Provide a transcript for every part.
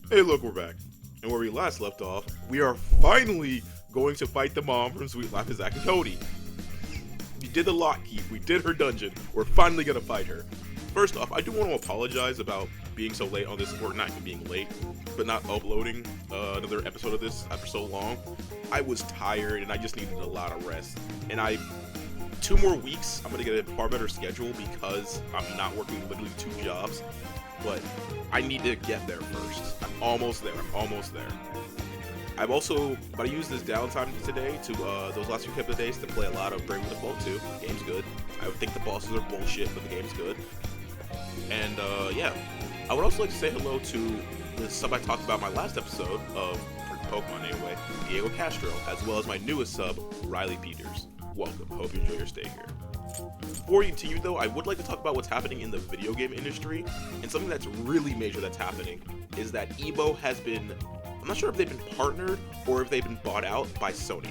Hey, look, we're back. And where we last left off, we are finally going to fight the mom from Sweet Life of Zack and Cody. We did the lock keep, we did her dungeon, we're finally gonna fight her. First off, I do want to apologize about being so late on this, or not even being late, but not uploading another episode of this after so long. I was tired and I just needed a lot of rest. And 2 more weeks, I'm gonna get a far better schedule because I'm not working literally 2 jobs. But I need to get there first. I'm almost there. But I used this downtime today to, those last few couple of days to play a lot of Brave Default 2. The game's good. I would think the bosses are bullshit, but the game's good. And, yeah. I would also like to say hello to the sub I talked about in my last episode of Pokemon anyway, Diego Castro, as well as my newest sub, Riley Peters. Welcome. Hope you enjoy your stay here. Before we continue though, I would like to talk about what's happening in the video game industry, and something that's really major that's happening is that Evo has been, I'm not sure if they've been partnered or if they've been bought out by Sony.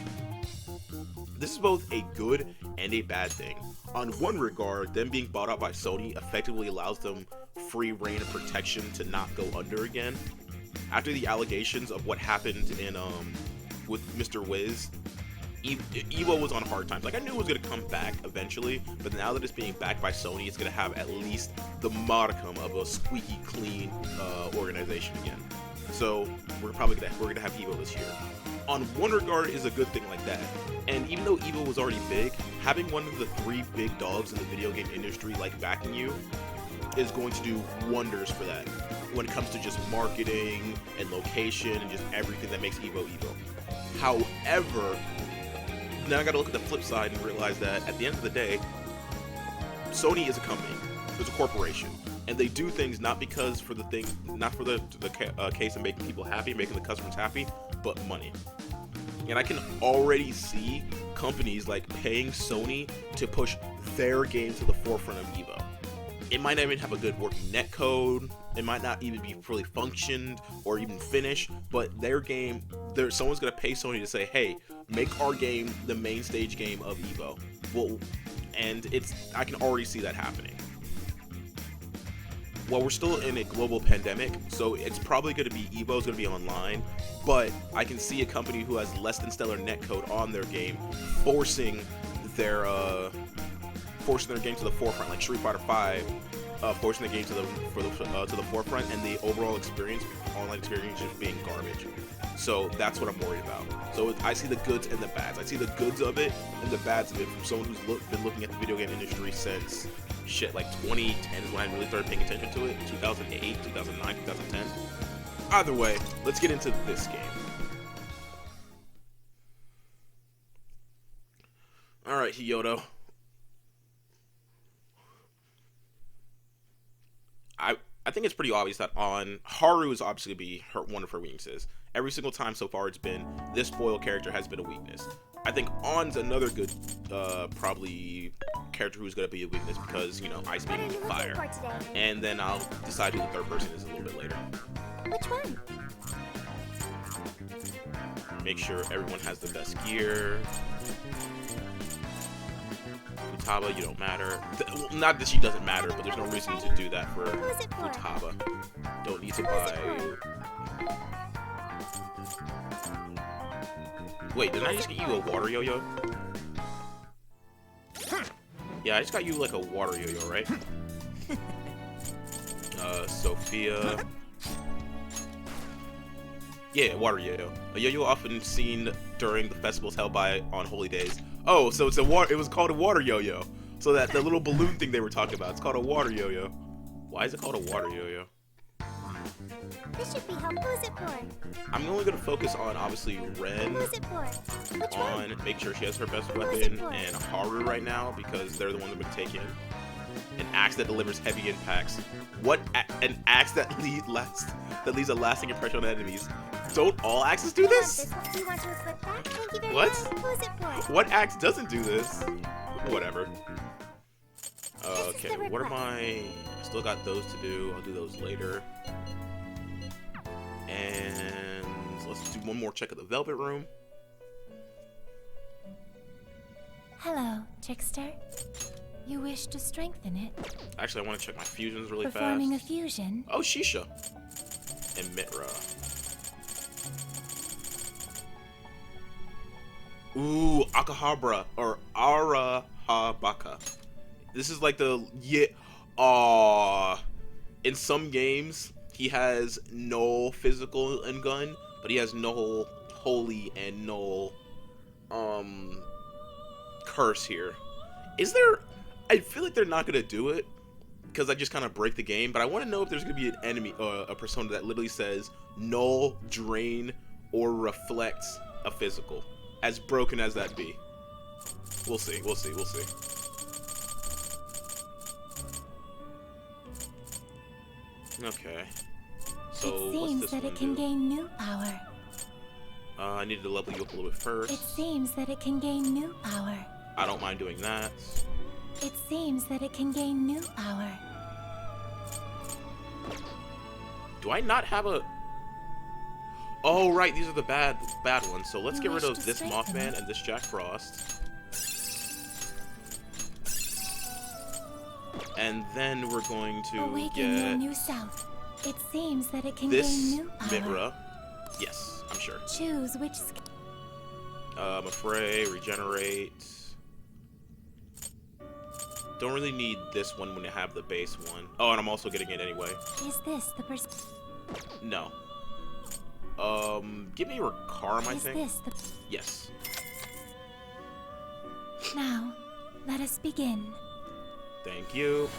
This is both a good and a bad thing. On one regard, them being bought out by Sony effectively allows them free reign of protection to not go under again. After the allegations of what happened in with Mr. Wiz, Evo was on hard times. Like, I knew it was going to come back eventually, but now that it's being backed by Sony, it's going to have at least the modicum of a squeaky clean organization again. So we're gonna have Evo this year. On one regard is a good thing like that. And even though Evo was already big, having one of the 3 big dogs in the video game industry like backing you is going to do wonders for that when it comes to just marketing and location and just everything that makes Evo Evo. However, now I gotta look at the flip side and realize that at the end of the day, Sony is a company, it's a corporation, and they do things not because for the thing, not for the case of making people happy, making the customers happy, but money. And I can already see companies like paying Sony to push their game to the forefront of Evo. It might not even have a good working netcode, it might not even be fully functioned or even finished, but their game, someone's gonna pay Sony to say, hey, make our game the main stage game of Evo. Well, and I can already see that happening. Well, we're still in a global pandemic, so it's probably going to be Evo's going to be online, but I can see a company who has less than stellar netcode on their game forcing their game to the forefront, like Street Fighter 5, forcing the game to the forefront, and the overall online experience just being garbage. So that's what I'm worried about. So I see the goods and the bads. I see the goods of it and the bads of it from someone who's been looking at the video game industry since like 2010 is when I really started paying attention to it. 2008, 2009, 2010. Either way, let's get into this game. All right, Hyodo. I think it's pretty obvious that Haru is obviously going to be one of her weaknesses. Every single time so far it's been, this spoiled character has been a weakness. I think On's another good, probably character who's going to be a weakness because, you know, Ice Beam and Fire. And then I'll decide who the third person is a little bit later. Which one? Make sure everyone has the best gear. Futaba, you don't matter. Not that she doesn't matter, but there's no reason to do that for Futaba. Don't need to buy... Wait, didn't I just get you a water yo-yo? Yeah, I just got you like a water yo-yo, right? Sophia... Yeah, water yo-yo. A yo-yo often seen during the festivals held on holy days. Oh, so it was called a water yo-yo. So that the little balloon thing they were talking about, it's called a water yo-yo. Why is it called a water yo-yo? This should be helpful. Who is it for? I'm only going to focus on, obviously, Ren. Who is it for? Which one? Make sure she has her best weapon, and Haru right now, because they're the ones that have been taken. An axe that delivers heavy impacts. An axe that leaves a lasting impression on enemies. Don't all axes do this? Do you want to equip that? Thank you very What? much. Who is it for? What axe doesn't do this? Whatever. Okay, what am I still got those to do. I'll do those later. And let's do one more check of the Velvet Room. Hello, Trickster. You wish to strengthen it? Actually, I want to check my fusions really Performing fast. a fusion? Oh, Shisha. and Mitra. Ooh, Akahabra or Arahabaka. This is like the in some games he has null physical and gun, but he has null holy and null curse here. Is there? I feel like they're not gonna do it because I just kind of break the game. But I want to know if there's gonna be an enemy, a persona that literally says null, drain, or reflects a physical. As broken as that be, we'll see. We'll see. We'll see. Okay. So it seems that it can gain new power. I needed to level you up a little bit first. It seems that it can gain new power. I don't mind doing that. It seems that it can gain new power. Do I not have a... Oh, right, these are the bad ones. So let's get rid of this Mothman and this Jack Frost. And then we're going to Awaken your new self. It seems that it can gain new power. Mitra. Yes, I'm sure. Choose which Affray, regenerate. Don't really need this one when you have the base one. Oh, and I'm also getting it anyway. Is this the person? No. Give me Rakaram, I think. Is this the... Yes. Now, let us begin. Thank you.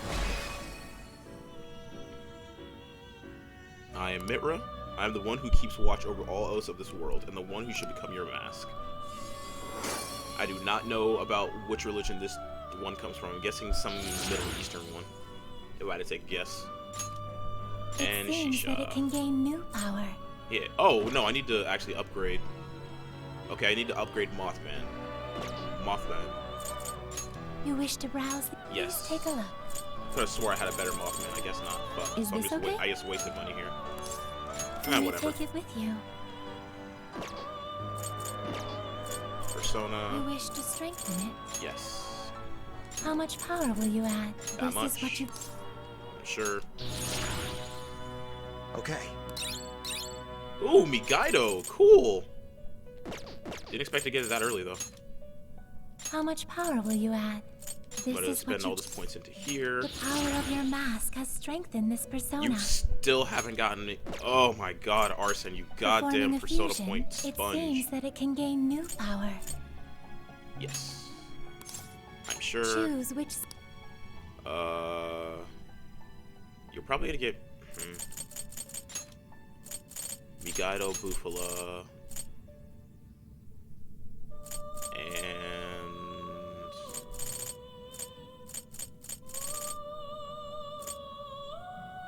I am Mitra. I am the one who keeps watch over all else of this world, and the one who should become your mask. I do not know about which religion this one comes from. I'm guessing some Middle Eastern one, if I had to take a guess. And it seems that it can gain new power. Yeah. Oh, no, I need to actually upgrade. Okay, I need to upgrade Mothman. You wish to browse? Yes. Please take a look. I could have swore I had a better Mothman. I guess not. But Is this okay? I just wasted money here. You may whatever. take it with you. Persona. You wish to strengthen it? Yes. How much power will you add? That much. Is what you... Sure. Okay. Ooh, Migaido. Cool. Didn't expect to get it that early, though. How much power will you add? I'm gonna spend all these points into here. The power of your mask has strengthened this persona. You still haven't gotten me. Oh my god, Arson, you goddamn persona point sponge. It seems that it can gain new power. Yes. I'm sure. Choose which... You're probably gonna get... Migaido, Bufala... And...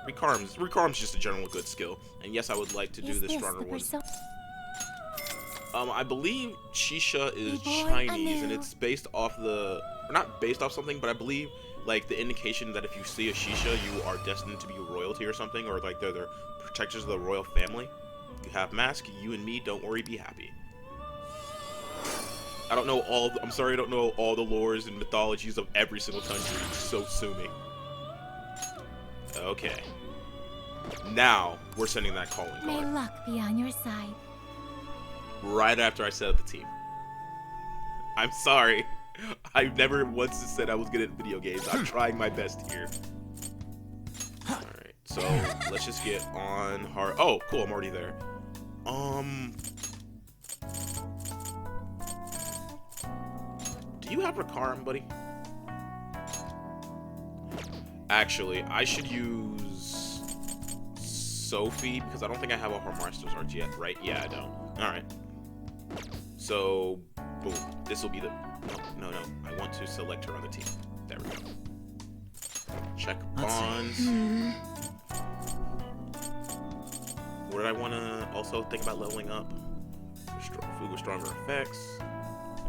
Recarm's just a general good skill. And yes, I would like to do the stronger ones. I believe Shisha is Chinese, and it's based off the... Or not based off something, but I believe, like, the indication that if you see a Shisha, you are destined to be royalty or something, or, like, they're protectors of the royal family. You have Mask, you and me, don't worry, be happy. I don't know all... I'm sorry I don't know all the lores and mythologies of every single country, so sue me. Okay. Now, we're sending that calling card. May luck be on your side. Right after I set up the team. I'm sorry. I've never once said I was good at video games. I'm trying my best here. Alright, so let's just get on hard. Oh, cool, I'm already there. Do you have Rakaram, buddy? Actually, I should use Sophie because I don't think I have a Master's Art yet, right? Yeah, I don't. Alright. So, boom. This will be the... No. I want to select her on the team. There we go. Check bonds. What did I want to also think about leveling up? Food with stronger effects.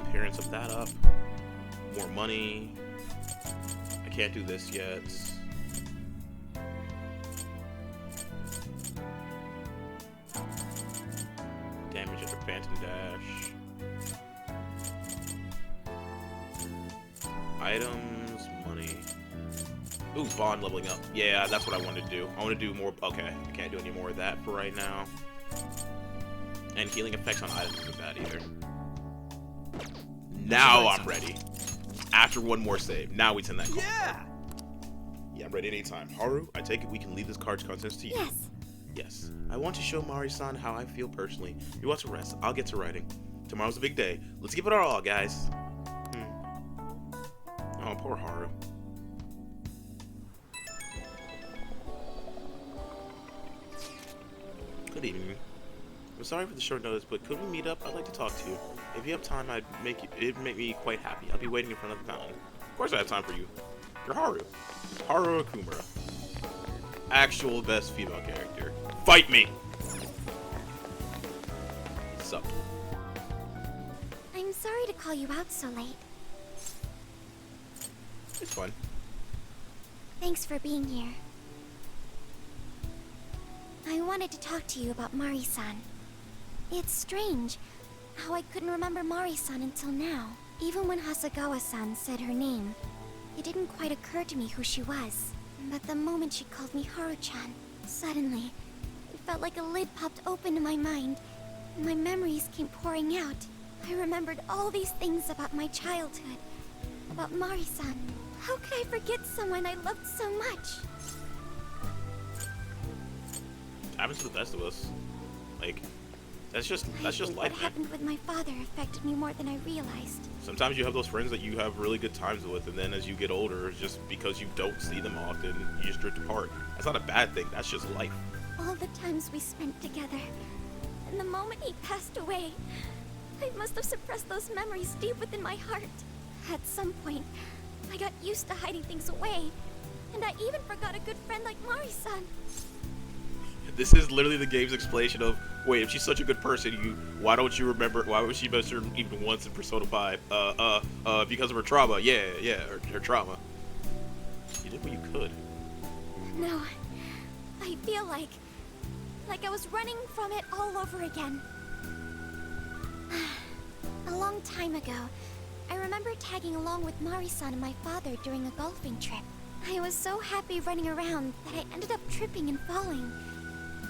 Appearance of that up. More money. I can't do this yet. Damage at the Phantom Dash. Items, money. Ooh, bond leveling up. Yeah, that's what I wanted to do. I want to do more. Okay, I can't do any more of that for right now. And healing effects on items isn't bad either. Now I'm ready. After one more save, now we send that call. Yeah! Yeah, I'm ready anytime. Haru, I take it we can leave this card's contents to you. Yes. Yes. I want to show Mari-san how I feel personally. You want to rest. I'll get to writing. Tomorrow's a big day. Let's give it our all, guys. Oh, poor Haru. Good evening. I'm sorry for the short notice, but could we meet up? I'd like to talk to you. If you have time, it'd make me quite happy. I'll be waiting in front of the fountain. Of course I have time for you. You're Haru. Haru Okumura. Actual best female character. Fight me! Sup? I'm sorry to call you out so late. It's fun. Thanks for being here. I wanted to talk to you about Mari-san. It's strange how I couldn't remember Mari-san until now. Even when Hasagawa-san said her name, it didn't quite occur to me who she was. But the moment she called me Haru-chan, suddenly, it felt like a lid popped open in my mind, and my memories came pouring out. I remembered all these things about my childhood, about Mari-san. How could I forget someone I loved so much? Happens to the best of us. Like, that's just life, What man. happened with my father affected me more than I realized. Sometimes you have those friends that you have really good times with, and then as you get older, just because you don't see them often, you just drift apart. That's not a bad thing, that's just life. All the times we spent together, and the moment he passed away, I must have suppressed those memories deep within my heart. At some point, I got used to hiding things away, and I even forgot a good friend like Mari-san. This is literally the game's explanation of, wait, if she's such a good person, why don't you remember, why would she mention her even once in Persona 5? Because of her trauma. Yeah, her trauma. You did what you could. No, I feel like I was running from it all over again. A long time ago, I remember tagging along with Mari-san and my father during a golfing trip. I was so happy running around that I ended up tripping and falling.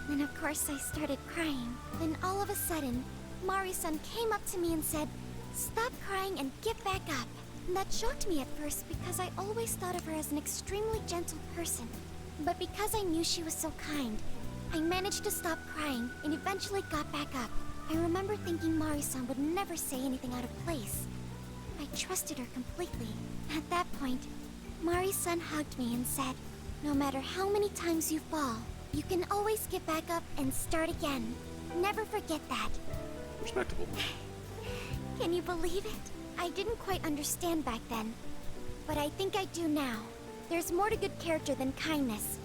Then of course I started crying. Then all of a sudden, Mari-san came up to me and said, "Stop crying and get back up." And that shocked me at first because I always thought of her as an extremely gentle person. But because I knew she was so kind, I managed to stop crying and eventually got back up. I remember thinking Mari-san would never say anything out of place. I trusted her completely. At that point, Mari-san hugged me and said, "No matter how many times you fall, you can always get back up and start again. Never forget that." Respectable. Can you believe it? I didn't quite understand back then, but I think I do now. There's more to good character than kindness.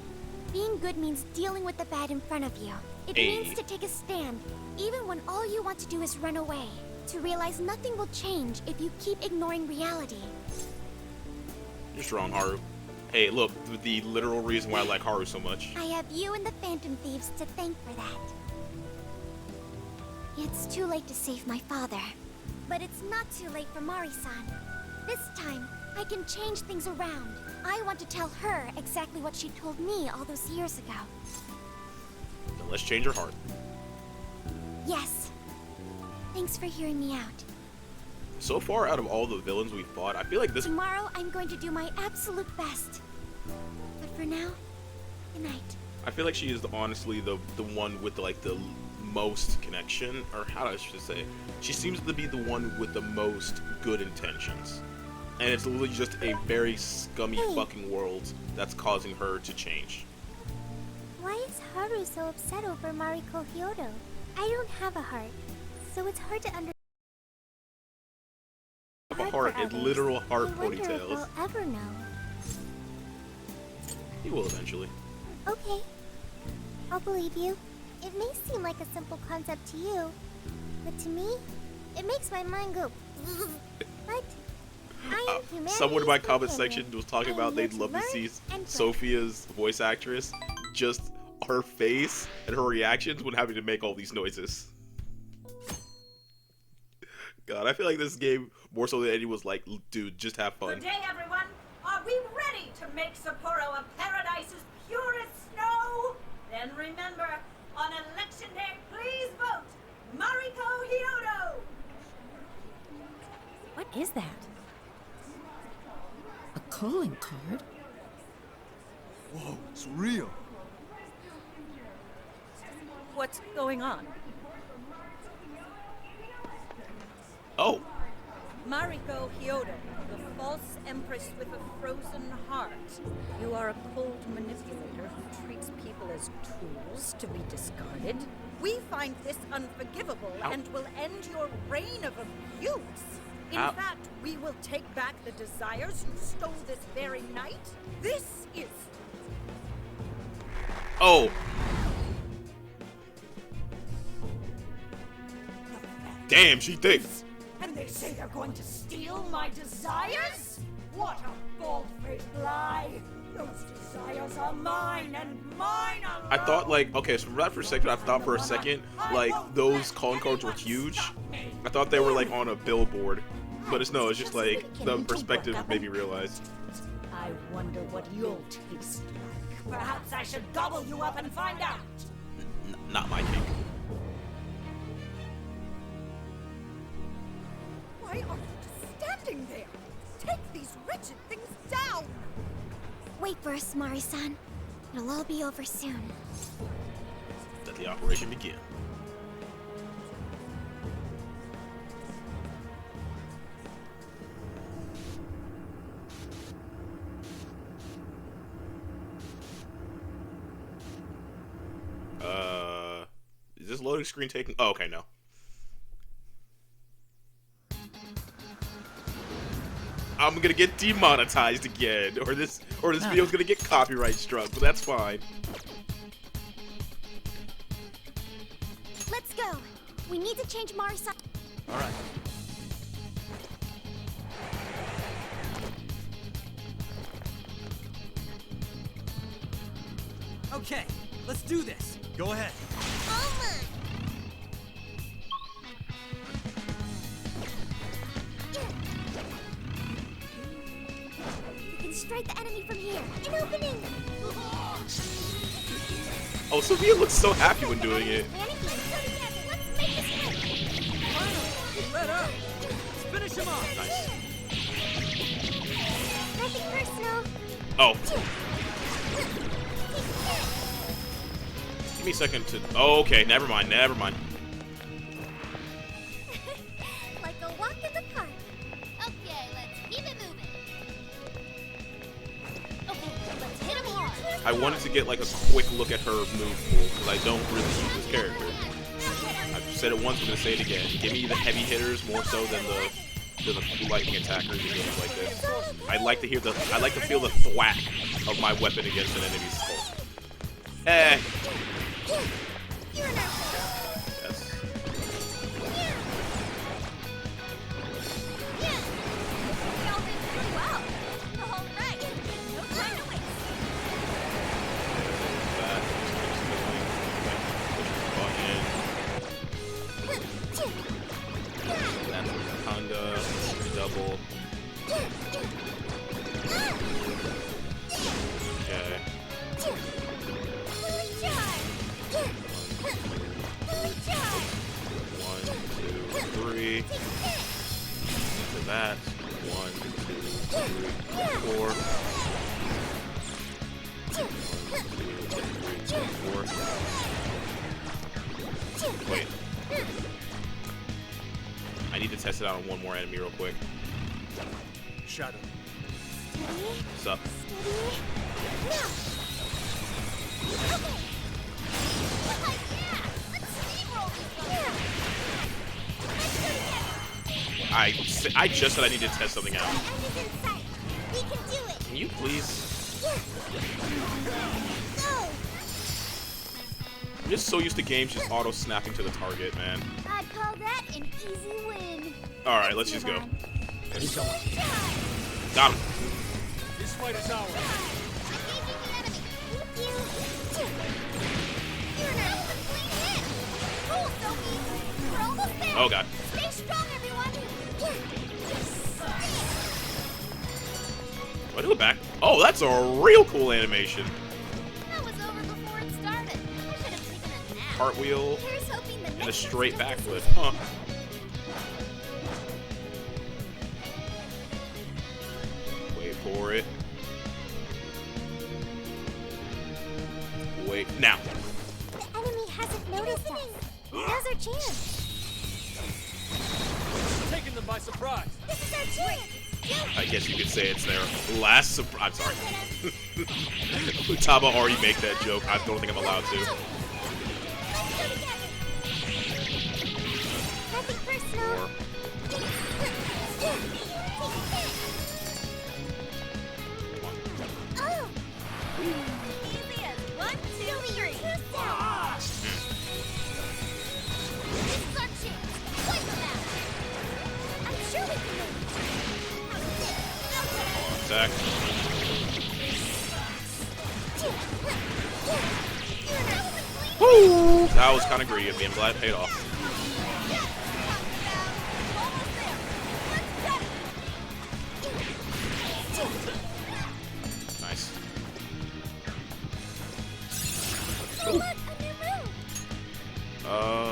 Being good means dealing with the bad in front of you. It means to take a stand, even when all you want to do is run away. To realize nothing will change if you keep ignoring reality. You're strong, Haru. Hey, look, the literal reason why I like Haru so much. I have you and the Phantom Thieves to thank for that. It's too late to save my father. But it's not too late for Mari-san. This time, I can change things around. I want to tell her exactly what she told me all those years ago. Then let's change her heart. Yes. Thanks for hearing me out. So far, out of all the villains we've fought, I feel like this... Tomorrow, I'm going to do my absolute best. But for now, good night. I feel like she is honestly the one with like the most connection, or how I should say. She seems to be the one with the most good intentions. And it's literally just a very scummy fucking world that's causing her to change. Why is Haru so upset over Mariko Hyodo? I don't have a heart, so it's hard to understand. A heart, it's literal heart I wonder if ponytails. I'll ever know. He will eventually. Okay, I'll believe you. It may seem like a simple concept to you, but to me, it makes my mind go. But I am humanity's Someone in my comment companion. section was talking I am about here they'd to love to learn see and grow. Sophia's voice actress, just her face and her reactions when having to make all these noises. God, I feel like this game, more so than any, was like, dude, just have fun. Good day, everyone. Are we ready to make Sapporo a paradise as pure as snow? Then remember, on election day, please vote Mariko Hyodo! What is that? A calling card? Whoa, it's real. What's going on? Oh, Mariko Hyodo, the false empress with a frozen heart. You are a cold manipulator who treats people as tools to be discarded. We find this unforgivable and will end your reign of abuse. In fact, we will take back the desires you stole this very night. This is... oh. Damn, she thinks. And they say they're going to steal my desires? What a bald-faced lie! Those desires are mine and mine alone! I thought, like, okay, so right for a second, I thought for a second, like, those calling cards were huge. I thought they were, like, on a billboard. But it's no, it's just, like, the perspective made me realize. I wonder what you'll taste like. Perhaps I should gobble you up and find out! Not my kink. Why are you just standing there? Take these wretched things down! Wait for us, Mari-san. It'll all be over soon. Let the operation begin. Is this loading screen taking? Oh, okay, no. I'm gonna get demonetized again, or this video's gonna get copyright struck, but that's fine. Let's go. We need to change Mari-san. All right. Okay, let's do this. Go ahead. You can strike the enemy from here. An opening! Oh, Sophia looks so happy when doing it. Let's make this hit! Finally, let up. Let's finish him off. Nice. Nothing personal. Oh. Give me a second to... Oh, okay, never mind, never mind. Like a walk in the park. Okay, let's keep it moving. Okay, let's hit him hard. I wanted to get like a quick look at her move pool, because I don't really use this character. I've said it once, I'm going to say it again. Give me the heavy hitters more so than the lightning attackers in games like this. I like to feel the thwack of my weapon against an enemy's skull. Eh. You're an Yes. We all did pretty well. All right. No time to waste. That. That's Honda. Double. Okay. Fully charged. Fully charged. 1, 2, 3. To that. 1, 2, 3, 4. 1, 2, 3, 4. Wait. I need to test it out on one more enemy real quick. Shadow. Steady. What's up? Steady. Now. Okay. Yeah. Let's steamroll this one. Let's go together. I just said I needed to test something out. The end is in sight. We can do it. Can you please? Go. I'm just so used to games just auto snapping to the target, man. I'd call that an easy win. All right, let's just go. He's coming. Got him. This fight is ours. Engaging the enemy. Thank you. You're an complete hit. Cool, Sophie. We're almost there. Oh god. Stay strong, everyone. Do I do it back? Oh, that's a real cool animation. That was over before it started. I should have taken a nap. Cartwheel Here's hoping the and a next straight one's backflip. gonna Huh. Wait for it. Wait. Now. The enemy hasn't noticed us. Now's our chance. Taking them by surprise. This is our chance. I guess you could say it's their last surprise. I'm sorry. Futaba already make that joke. I don't think I'm allowed to. Let's go together. Nothing personal. Or, Oh. Easy as 1, 2, 3. This is our chance. Wipe them out. I'm sure we can make it. attack. Woo! That was kind of greedy of me. I'm glad it paid off. Nice.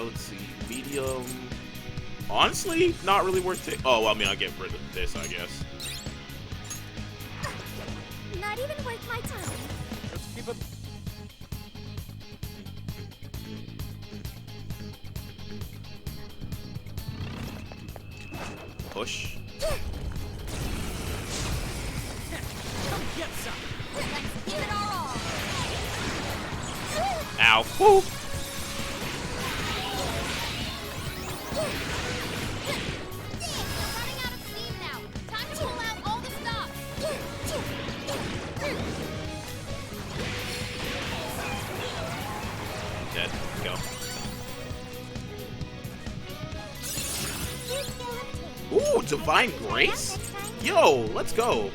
Let's see. Medium. Honestly, not really worth it. Oh, well, I mean, I'll get rid of this, I guess. Not even worth my time. Let's keep it. Push. Come get some. Let's give it our all. Ow. Woo! We're running out of steam now. Time to pull out all the stops. Dead. Go. Ooh, Divine Grace? Yo, let's go.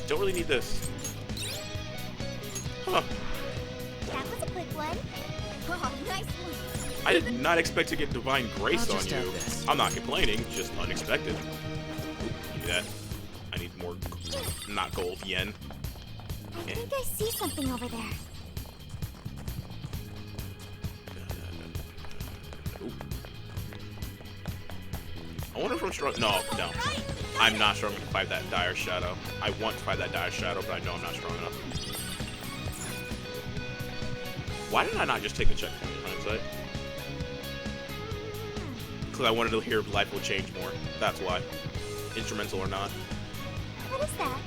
Don't really need this. Huh. That was a quick one. Oh, nice one. I did not expect to get Divine Grace I'll on just you. have this. I'm not complaining, just unexpected. Ooh, give me that. I need more, not gold, yen. I think I see something over there. Ooh. I wonder if I'm strong. No. I'm not strong enough to fight that Dire Shadow. I want to fight that Dire Shadow, but I know I'm not strong enough. Why did I not just take the checkpoint in hindsight? Because I wanted to hear Life Will Change more. That's why. Instrumental or not. What is that?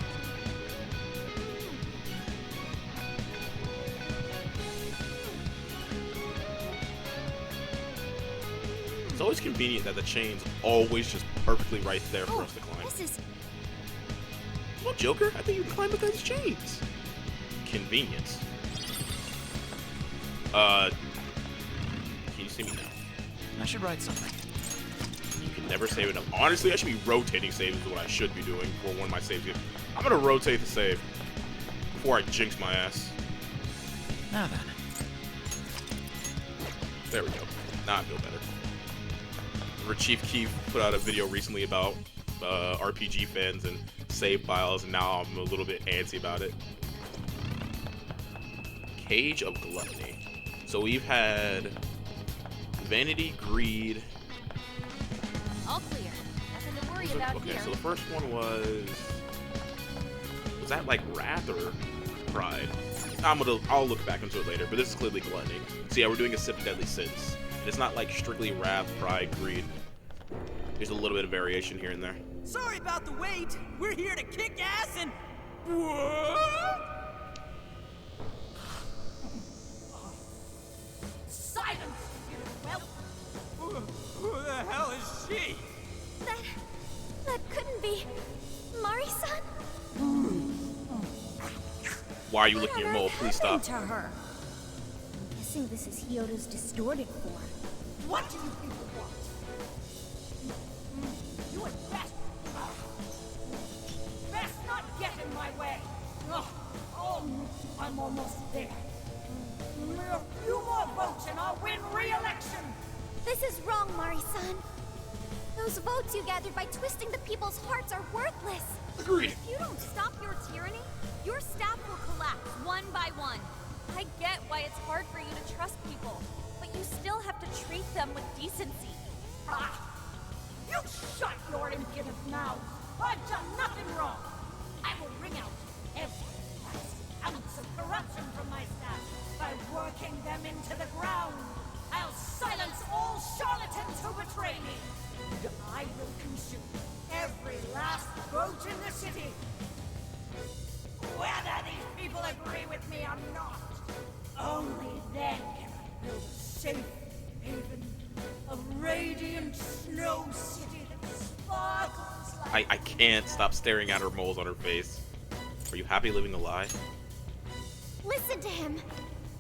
It's always convenient that the chain's always just perfectly right there for us to climb. This is... Well, Joker, I think you can climb with those chains. Convenience. Can you see me now? I should write something. You can never save enough. Honestly, I should be rotating saves is what I should be doing for one of my saves. I'm gonna rotate the save before I jinx my ass. Now then. There we go. Now I feel better. Chief Keef put out a video recently about RPG fans and save files, and now I'm a little bit antsy about it. Cage of Gluttony. So we've had Vanity, Greed. all clear. Nothing to worry about Okay, here. so the first one was that like Wrath or Pride? I'll look back into it later, but this is clearly Gluttony. So yeah, we're doing a Sip of Deadly Sins. And it's not like strictly Wrath, Pride, Greed. There's a little bit of variation here and there. Sorry about the wait. We're here to kick ass and... Silence, you whelp! Who the hell is she? That couldn't be... Mari-san? Why are you licking your mole? Please stop. To her. I'm guessing this is Hyodo's distorted form. What do you think you want? You had best not get in my way. Oh, I'm almost there. A few more votes and I'll win re-election. This is wrong, Mari-san. Those votes you gathered by twisting the people's hearts are worthless. Agreed. If you don't stop your tyranny, your staff will collapse one by one. I get why it's hard for you to trust people, but you still have to treat them with decency. Ah! You shut your impudent mouth! I've done nothing wrong! I will wring out every last ounce of corruption from my staff by working them into the ground! I'll silence all charlatans who betray me! And I will consume every last vote in the city! Whether these people agree with me or not, only then can I build a safe haven, a radiant snow city that sparkles like... I can't stop staring at her moles on her face. Are you happy living the lie? Listen to him.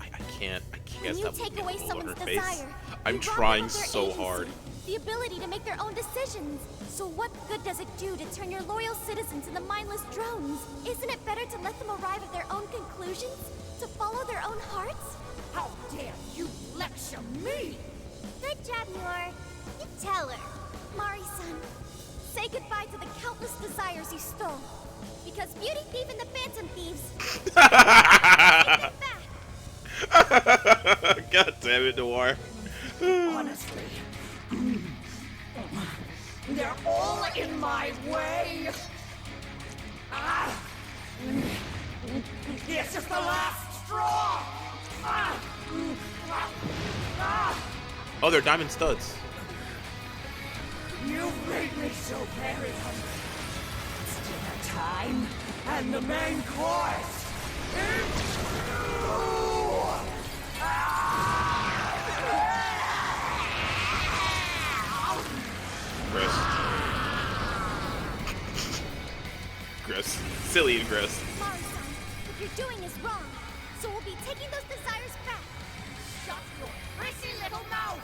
I can't When you stop take looking away at the moles on her someone's face. desire, I'm you rob them trying of their so agency, hard. the ability to make their own decisions. So what good does it do to turn your loyal citizens into mindless drones? Isn't it better to let them arrive at their own conclusions? To follow their own hearts? How dare you lecture me! Good job, Yor. You tell her. Mari-san, say goodbye to the countless desires you stole. Because Beauty Thief and the Phantom Thieves take them back. God damn it, Noir. Honestly, they're all in my way. Ah! This is the last straw. Ah! Ah! Oh, they're diamond studs. You've made me so very hungry. It's dinner time, and the main course is you. Chris. Silly and Chris. Mari-san, what you're doing is wrong. So we'll be taking those desires back. Shut your prissy little mouth!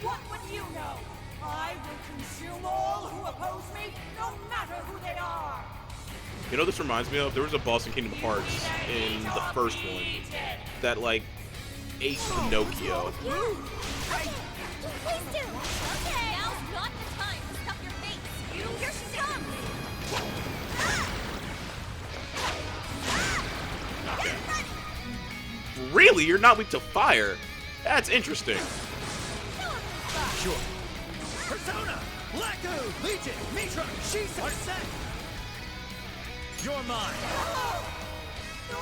What would you know? I will consume all who oppose me, no matter who they are! You know what this reminds me of? There was a boss in Kingdom Hearts in the first one that, like, ate Pinocchio. Yeah. Okay. Please do. Okay, now's not the time to stuff your face. You're scum! Really? You're not weak to fire? That's interesting. Sure. Persona! Laku! Legion! Mitra! She's are set! You're mine!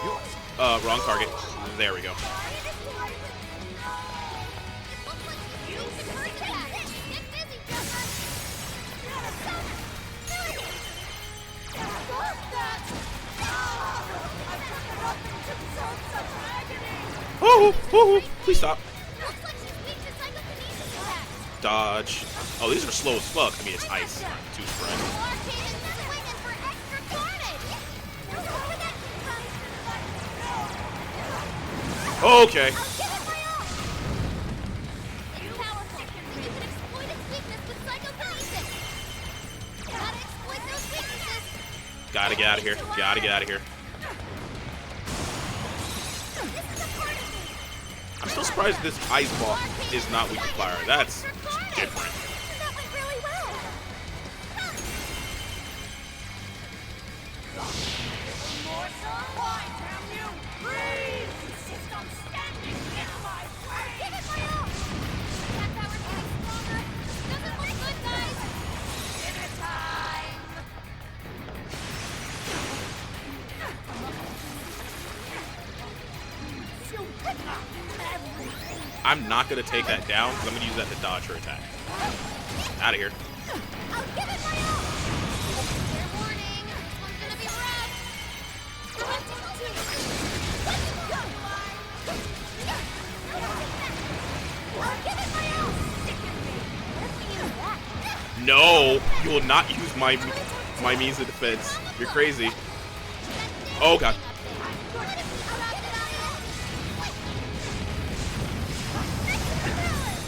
Yours. Wrong target. There we go. Oh, please stop. Dodge. Oh, these are slow as fuck. I mean, it's ice. Two spread. Okay. Gotta get out of here. Gotta get out of here. I'm still surprised this ice ball is not weak to fire. That's different. That went really well. Morsel, why damn you? Please! Insist on standing in my way! Give it my all. That power's getting stronger. Doesn't look good, guys. Dinner time! You pick up everything! I'm not gonna take that down because I'm gonna use that to dodge her attack. Out of here. I'll give it my all. Fair warning. This one's gonna be rough. Let's go. I'll give it my all. What if we use that? No, you will not use my means of defense. You're crazy. Oh god.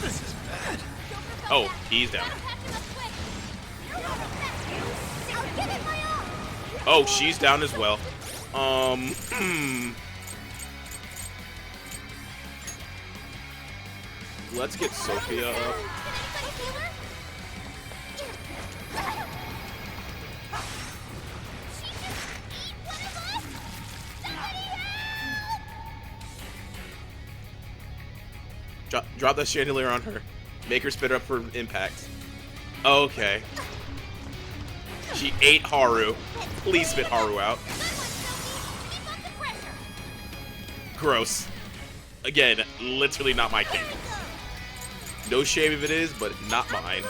This is bad. Oh, he's down. Oh, she's down as well. Let's get Sophia up. Drop that chandelier on her. Make her spit up for impact. Okay. She ate Haru. Please spit Haru out. Gross. Again, literally not my king. No shame if it is, but not mine.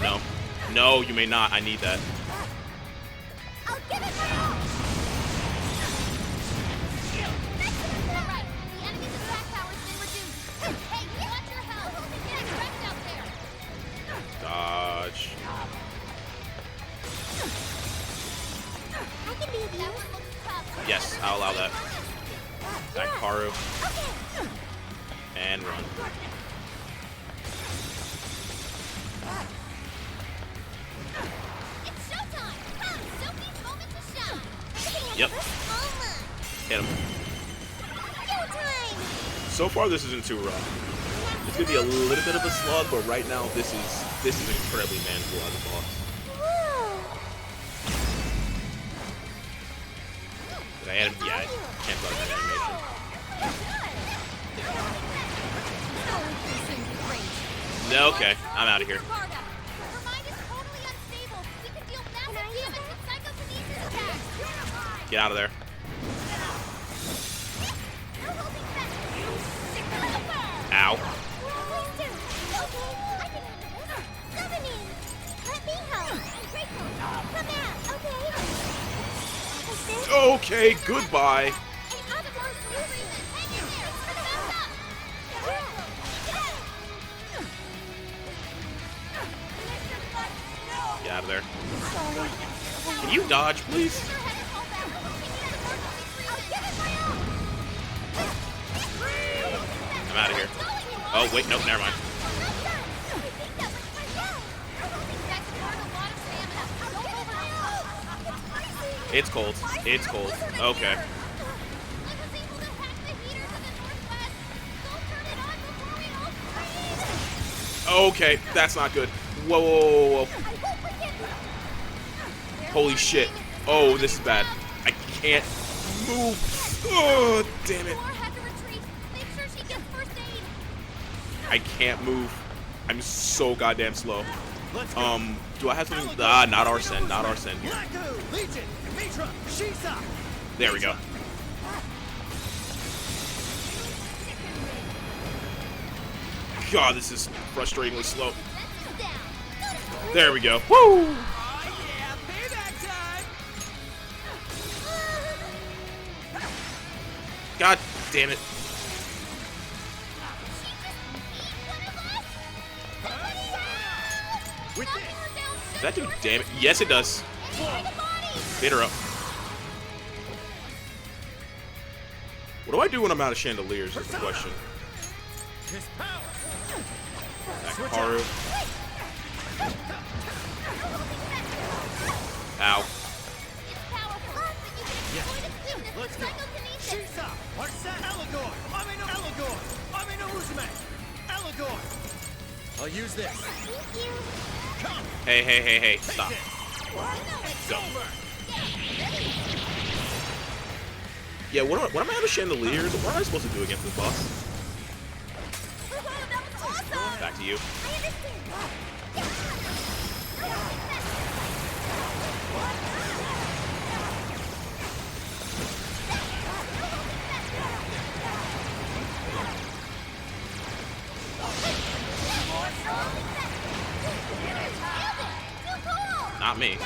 No. No, you may not. I need that. I'll give it my all. Alright, the enemy's attack power's been reduced. Hey, watch your health. Getting wrecked out there. Dodge. I can be of use. Yes, I'll allow that. Attack Haru. And run. It's showtime. Sophie's moment to shine. Yep. Hit him. Showtime. So far, this isn't too rough. It's gonna be a little bit of a slug, but right now, this is incredibly manageable as a boss. Did I add him? Yeah, I can't bug that animation. No, okay, I'm out of here. Her mind is totally unstable. We can deal massive damage with psychokinesis attacks. Get out of there. No holding back. Ow. Please do. Okay, I can handle this. Summoning. Let me help. Grateful. Come out, okay? Is this? Okay, goodbye. An other solution. Hang in there. It's gonna mess up. Get out of there. Can you dodge, please? I'm out of here. Oh, wait, nope, never mind. It's cold. It's cold. Okay. Okay, that's not good. Whoa, whoa, whoa, whoa. Holy shit. Oh, this is bad. I can't move. Oh, damn it. I can't move. I'm so goddamn slow. Let's go. Do I have something? Ah, not Arsene. Not Arsene here. Laku, Legion, Mitra, Shisa. There we go. God, this is frustratingly slow. There we go. Woo! Oh yeah, payback time! God damn it. With this. Does that do damage? Yes, it does. Hit her up. What do I do when I'm out of chandeliers is the question. His power. Attack Haru. Ow. Let's go. Shisa, Arsene, Allegor. Amino Allegor. Amino Uzume. Allegor. I'll use this. Come. Hey, hey, hey, hey. Stop. Go. Yeah, when I'm out of chandeliers, what am I supposed to do against this boss? Back to you. Not me.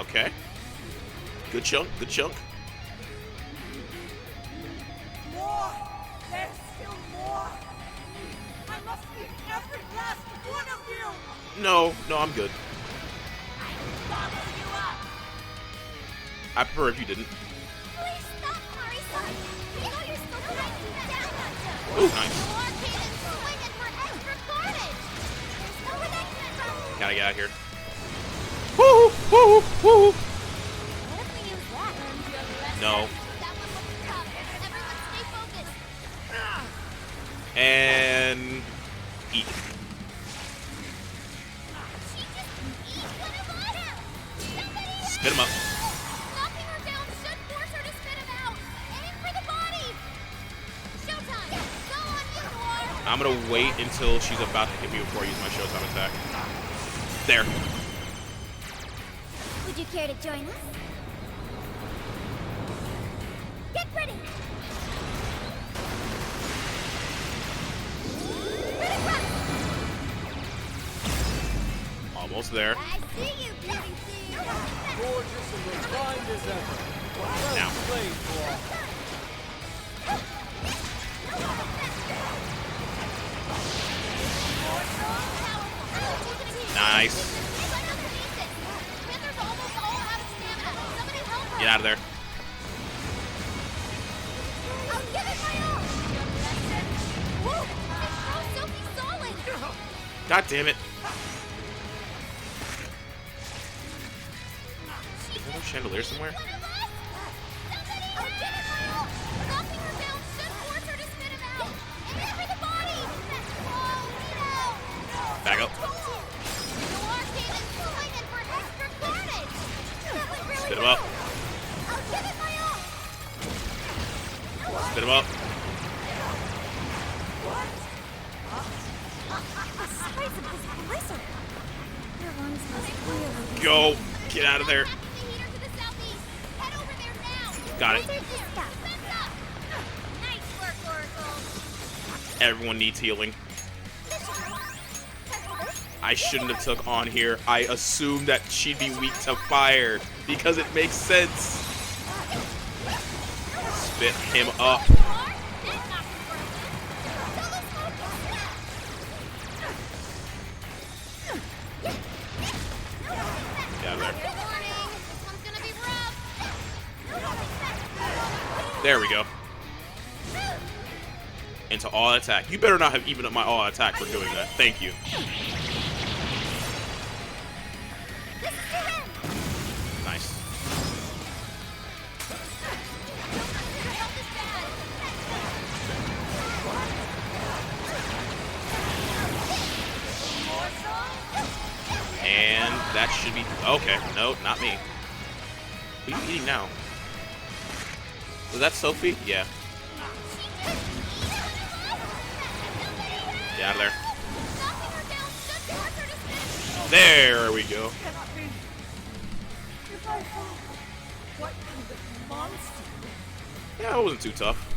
Okay. Good chunk, good chunk. More! There's still more! I must eat every last one of you! No, I'm good. Gobble you up! I prefer if you didn't. Please stop, Mari-san. You know you're still cracking down. Ooh, nice. More cannons swinging for extra carnage. There's no redemption. Gotta get out of here. Woo! Woo! Woo! What if we use that? No. That one looks tough. Everyone stay focused. And eat. She just eat one of us. Somebody Spit him up. knocking her down should force her to spit him out. Aim for the body. Showtime. Go on, you Noir. I'm gonna wait until she's about to hit me before I use my Showtime attack. There. Would you care to join us? Get ready. Ready, run. Almost there. I see you, beauty thing. Gorgeous and refined as ever. Well Now. played, boy. Nice. Get out of there. I'll give it my all. Whoa, this throws Sophie solid. God damn it. Is there no chandelier somewhere? One of us. Somebody, I'll give it my all. Knocking her down should force her to spit him out. Aim for the body. Oh, Back up. Noir came in swinging for extra carnage. That was really Spit him up. I'll give it my all. Spit him up. The size of this blizzard. Your lungs must really be Go. Get out of there. Back to the heater to the southeast. Head over there now. Got it. Blizzard is stuck. Fence up. Nice work, Oracle. Everyone needs healing. I shouldn't have took on here. I assumed that she'd be weak to fire because it makes sense. Spit him up. Get out of there. This one's gonna be rough. There we go. Into all attack. You better not have evened up my all attack for doing that. Thank you. This is to him. Nice. And that should be... Okay. No, not me. What are you eating now? Was that Sophie? Yeah. Get out of there. There we go. What kind of monster? Yeah, it wasn't too tough.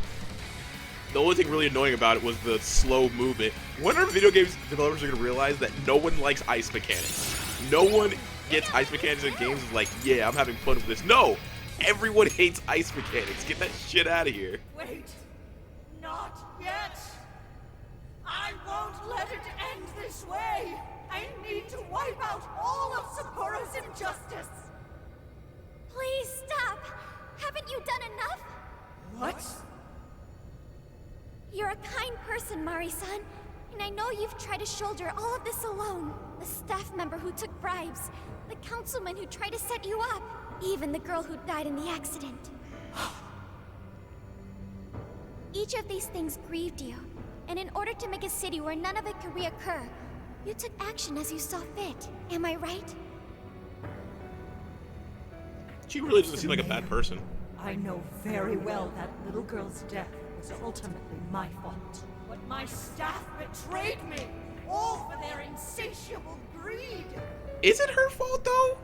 The only thing really annoying about it was the slow movement. When are video games developers are going to realize that no one likes ice mechanics? No one gets ice mechanics in games is like, yeah, I'm having fun with this. No! Everyone hates ice mechanics. Get that shit out of here. Wait, not yet. I won't let it end this way. I need to wipe out all of Sapporo's injustice. Please stop. Haven't you done enough? What? You're a kind person, Mari-san, and I know you've tried to shoulder all of this alone. The staff member who took bribes, the councilman who tried to set you up, even the girl who died in the accident. Each of these things grieved you, and in order to make a city where none of it could reoccur, you took action as you saw fit. Am I right? She really doesn't seem like a bad person. I know very well that little girl's death was ultimately my fault. But my staff betrayed me, all for their insatiable greed. Is it her fault though?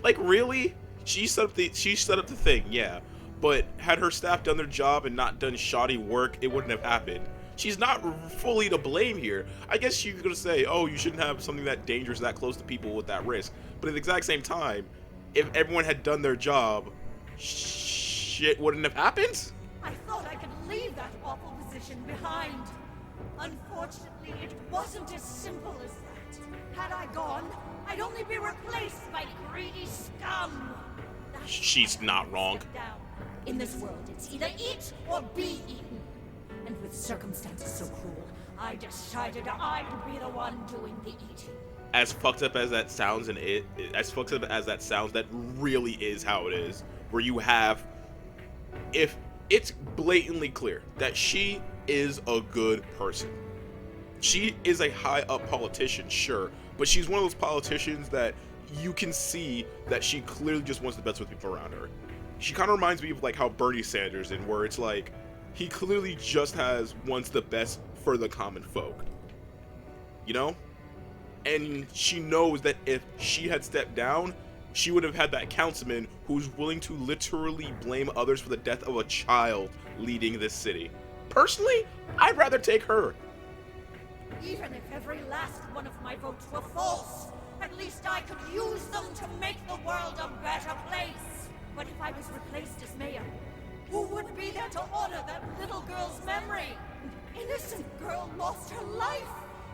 Like really? She set up the thing, yeah. But had her staff done their job and not done shoddy work, it wouldn't have happened. She's not fully to blame here. I guess you're gonna say, oh, you shouldn't have something that dangerous that close to people with that risk. But at the exact same time, if everyone had done their job, shit wouldn't have happened. I thought I could leave that awful position behind. Unfortunately, it wasn't as simple as that. Had I gone, I'd only be replaced by greedy scum. That's She's why I not wrong. stepped down. In this world, it's either eat or be eaten. And with circumstances so cruel, I decided I'd be the one doing the eating. As fucked up as that sounds, as fucked up as that sounds, that really is how it is. Where you have, if it's blatantly clear that she is a good person. She is a high up politician, sure, but she's one of those politicians that you can see that she clearly just wants the best with people around her. She kind of reminds me of like how Bernie Sanders did, where it's like he clearly just wants the best for the common folk, you know? And she knows that if she had stepped down, she would have had that councilman who's willing to literally blame others for the death of a child leading this city. Personally, I'd rather take her. Even if every last one of my votes were false, at least I could use them to make the world a better place. But if I was replaced as mayor, who would be there to honor that little girl's memory? An innocent girl lost her life,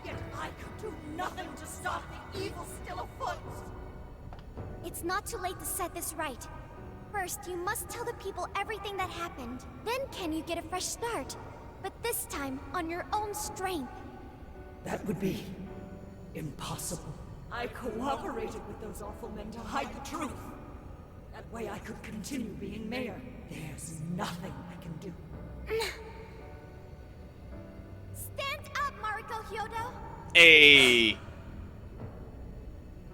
yet I could do nothing to stop the evil still afoot. It's not too late to set this right. First, you must tell the people everything that happened. Then can you get a fresh start? But this time, on your own strength. That would be impossible. I cooperated with those awful men to hide the truth. That way I could continue being mayor. There's nothing I can do. Stand up, Mariko Hyodo! Hey.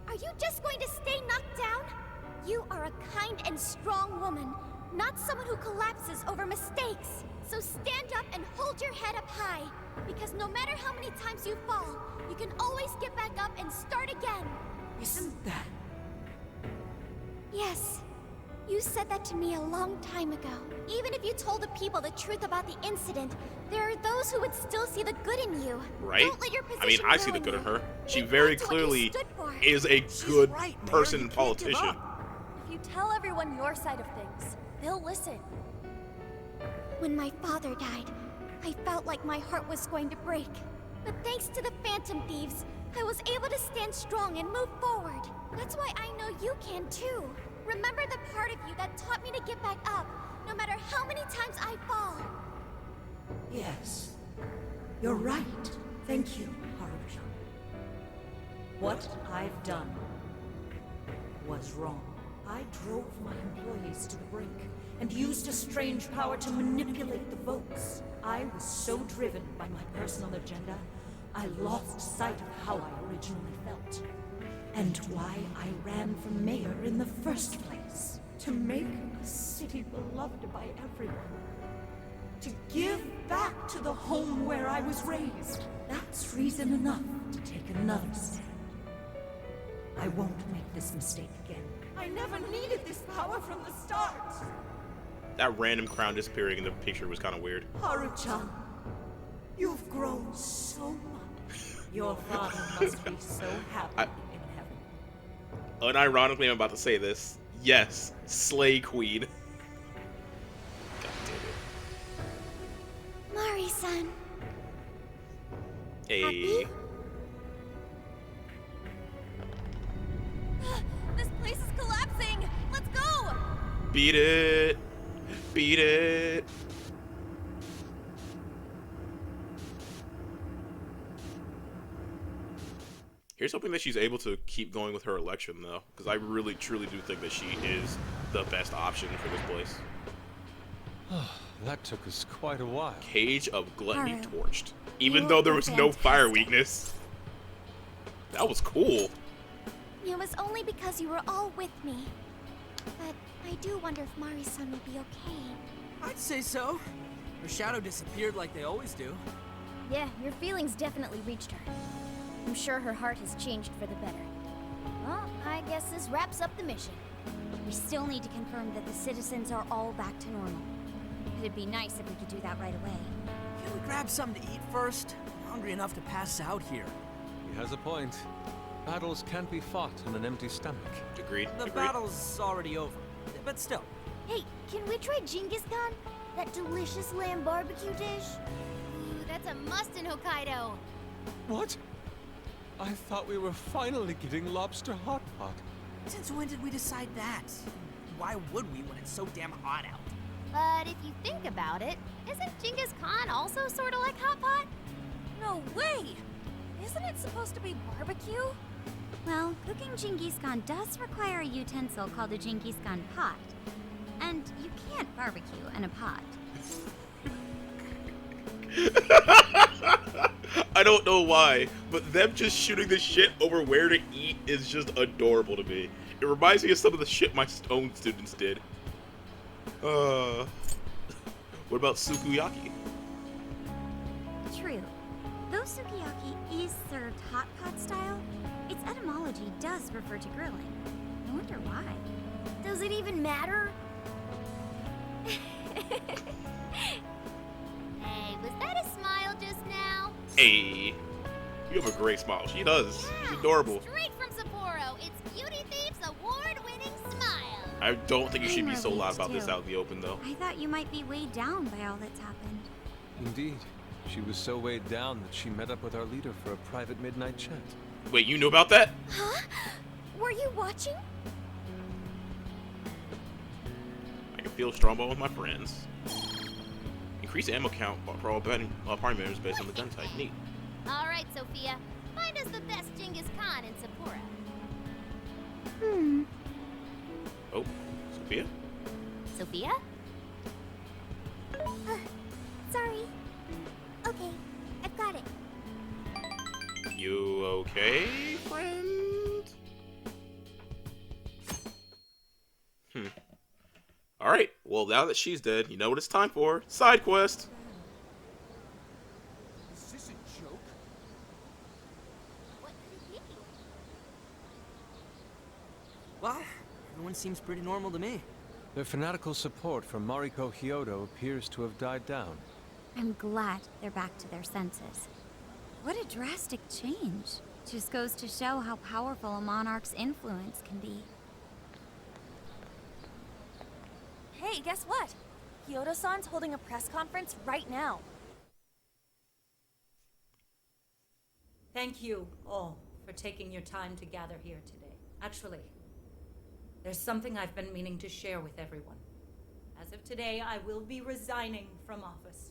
Are you just going to stay knocked down? You are a kind and strong woman, not someone who collapses over mistakes. So stand up and hold your head up high, because no matter how many times you fall, you can always get back up and start again. Isn't that... Yes. You said that to me a long time ago. Even if you told the people the truth about the incident, there are those who would still see the good in you. Right? Don't let your I mean, I see the good in her. She very clearly is a good person and politician. If you tell everyone your side of things, they'll listen. When my father died, I felt like my heart was going to break. But thanks to the Phantom Thieves, I was able to stand strong and move forward. That's why I know you can too. Remember the part of you that taught me to get back up, no matter how many times I fall. Yes. You're right. Thank you, Haruka. What I've done was wrong. I drove my employees to the brink and used a strange power to manipulate the votes. I was so driven by my personal agenda, I lost sight of how I originally felt. And why I ran for mayor in the first place. To make a city beloved by everyone. To give back to the home where I was raised. That's reason enough to take another stand. I won't make this mistake again. I never needed this power from the start. That random crown disappearing in the picture was kind of weird. Haru-chan, you've grown so much. Your father must be so happy in heaven. Unironically, I'm about to say this. Yes, Slay Queen. God damn it. Mari-san. Hey. Happy? This place is collapsing! Let's go! Beat it. Beat it. Here's hoping that she's able to keep going with her election, though, because I really, truly do think that she is the best option for this place. That took us quite a while. Cage of Gluttony Haru, torched. Even you though there were was no fire fantastic. weakness. That was cool. It was only because you were all with me. But I do wonder if Mari-san will be okay. I'd say so. Her shadow disappeared like they always do. Yeah, your feelings definitely reached her. I'm sure her heart has changed for the better. Well, I guess this wraps up the mission. We still need to confirm that the citizens are all back to normal. It'd be nice if we could do that right away. Can we grab something to eat first? I'm hungry enough to pass out here. He has a point. Battles can't be fought on an empty stomach. Agreed. The Agreed. battle's already over. But still. Hey, can we try Genghis Khan? That delicious lamb barbecue dish? Ooh, that's a must in Hokkaido. What? I thought we were finally getting lobster hot pot. Since when did we decide that? Why would we when it's so damn hot out? But if you think about it, isn't Genghis Khan also sort of like hot pot? No way! Isn't it supposed to be barbecue? Well, cooking Genghis Khan does require a utensil called a Genghis Khan pot. And you can't barbecue in a pot. I don't know why, but them just shooting the shit over where to eat is just adorable to me. It reminds me of some of the shit my own students did. What about sukiyaki? True. Though sukiyaki is served hot pot style, its etymology does refer to grilling. I wonder why. Does it even matter? Hey, was that a smile just now? Hey, you have a great smile. She does. She's adorable. Straight from Sapporo, it's Beauty Thief's award-winning smile. I don't think you should be so loud relieved, about this too. out in the open, though. I thought you might be weighed down by all that's happened. Indeed. She was so weighed down that she met up with our leader for a private midnight chat. Wait, you knew about that? Huh? Were you watching? I can feel strong bond with my friends. Increase ammo count for all party members based on the gun type. Neat. All right, Sophia. Find us the best Genghis Khan in Sapporo. Oh, Sophia? Sophia? Sorry. Okay, I've got it. You okay, friend? Alright, well, now that she's dead, you know what it's time for. Side quest. Is this a joke? What could it be? Well, everyone seems pretty normal to me. Their fanatical support for Mariko Hyodo appears to have died down. I'm glad they're back to their senses. What a drastic change. Just goes to show how powerful a monarch's influence can be. Hey, guess what? Hyodo-san's holding a press conference right now. Thank you all for taking your time to gather here today. Actually, there's something I've been meaning to share with everyone. As of today, I will be resigning from office.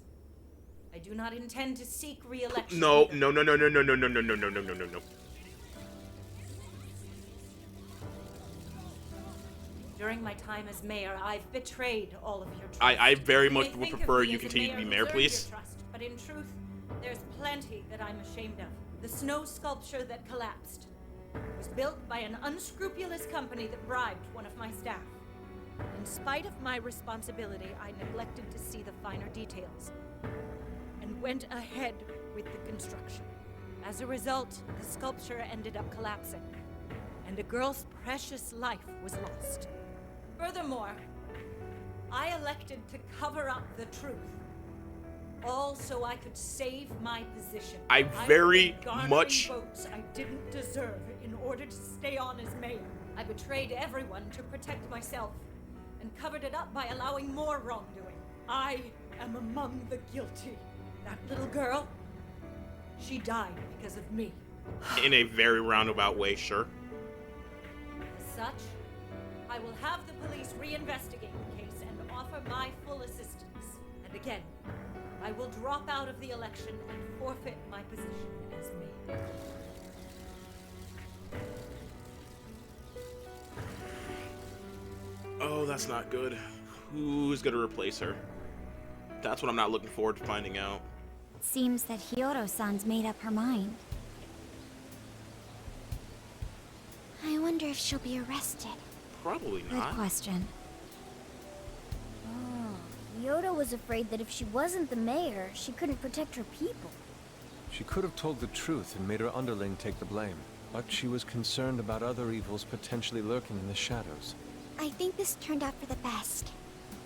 I do not intend to seek re-election. No, either. no, no, no, no, no, no, no, no, no, no, no, no, no. During my time as mayor, I've betrayed all of your trust. I very You much may would think of prefer me you as a continue to be who's mayor, earned please. your trust, but in truth, there's plenty that I'm ashamed of. The snow sculpture that collapsed was built by an unscrupulous company that bribed one of my staff. In spite of my responsibility, I neglected to see the finer details and went ahead with the construction. As a result, the sculpture ended up collapsing, and a girl's precious life was lost. Furthermore, I elected to cover up the truth, all so I could save my position. I very was garnering much- votes I didn't deserve in order to stay on as mayor. I betrayed everyone to protect myself and covered it up by allowing more wrongdoing. I am among the guilty. That little girl, she died because of me. In a very roundabout way, sure. As such, I will have the police reinvestigate the case and offer my full assistance. And again, I will drop out of the election and forfeit my position as mayor. Oh, that's not good. Who's gonna replace her? That's what I'm not looking forward to finding out. Seems that Hyodo-san's made up her mind. I wonder if she'll be arrested. Probably Good not. question. Hyodo was afraid that if she wasn't the mayor, she couldn't protect her people. She could have told the truth and made her underling take the blame, but she was concerned about other evils potentially lurking in the shadows. I think this turned out for the best.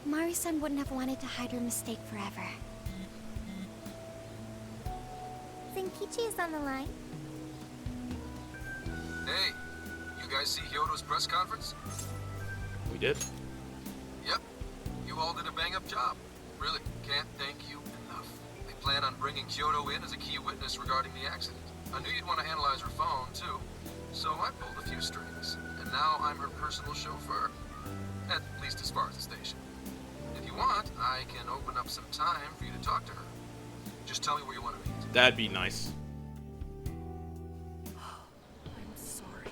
Mari-san wouldn't have wanted to hide her mistake forever. Zenkichi is on the line. Hey, you guys see Hyodo's press conference? We did. Yep. You all did a bang-up job. Really, can't thank you enough. They plan on bringing Hyodo in as a key witness regarding the accident. I knew you'd want to analyze her phone, too. So I pulled a few strings. And now I'm her personal chauffeur. At least as far as the station. If you want, I can open up some time for you to talk to her. Just tell me where you want to meet. That'd be nice. I'm sorry.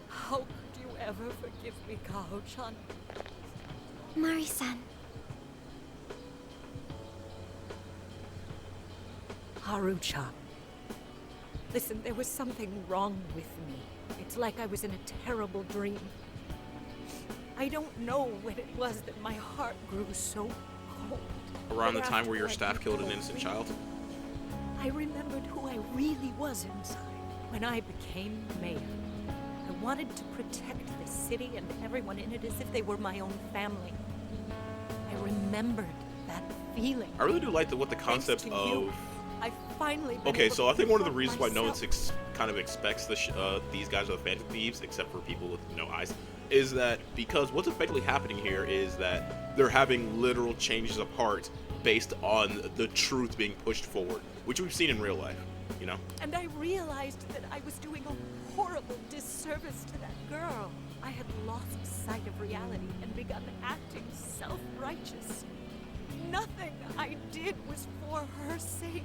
How could you ever forgive me, Kaho-chan? Mari-san. Haru-chan. Listen, there was something wrong with me. It's like I was in a terrible dream. I don't know when it was that my heart grew so cold. Around the But time where your after I staff killed an became innocent free, child? I remembered who I really was inside. When I became mayor, I wanted to protect the city and everyone in it as if they were my own family. I remembered that feeling. I really do like what the Thanks concept to of... you, I finally been Okay, able so to I think one of the confront reasons why no one myself. kind of expects these guys are the Phantom Thieves, except for people with no eyes, is that because what's effectively happening here is that they're having literal changes of heart based on the truth being pushed forward, which we've seen in real life, you know? And I realized that I was doing a horrible disservice to that girl. I had lost sight of reality and begun acting self-righteous. Nothing I did was for her sake.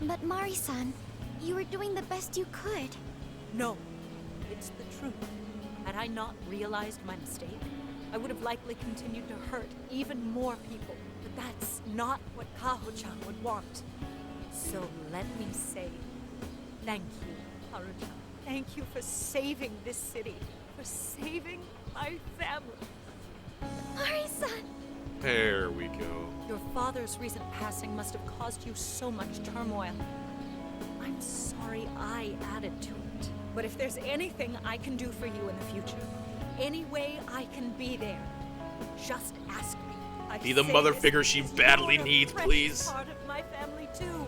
But Mari-san, you were doing the best you could. No, it's the truth. Had I not realized my mistake, I would have likely continued to hurt even more people. But that's not what Kaho-chan would want. So let me say, thank you, Haru-chan. Thank you for saving this city, for saving my family. Mari-san! There we go. Your father's recent passing must have caused you so much turmoil. I'm sorry I added to it. But if there's anything I can do for you in the future, any way I can be there, just ask me. I Be the say mother this figure she because badly you're a needs, precious please. Part of my family too.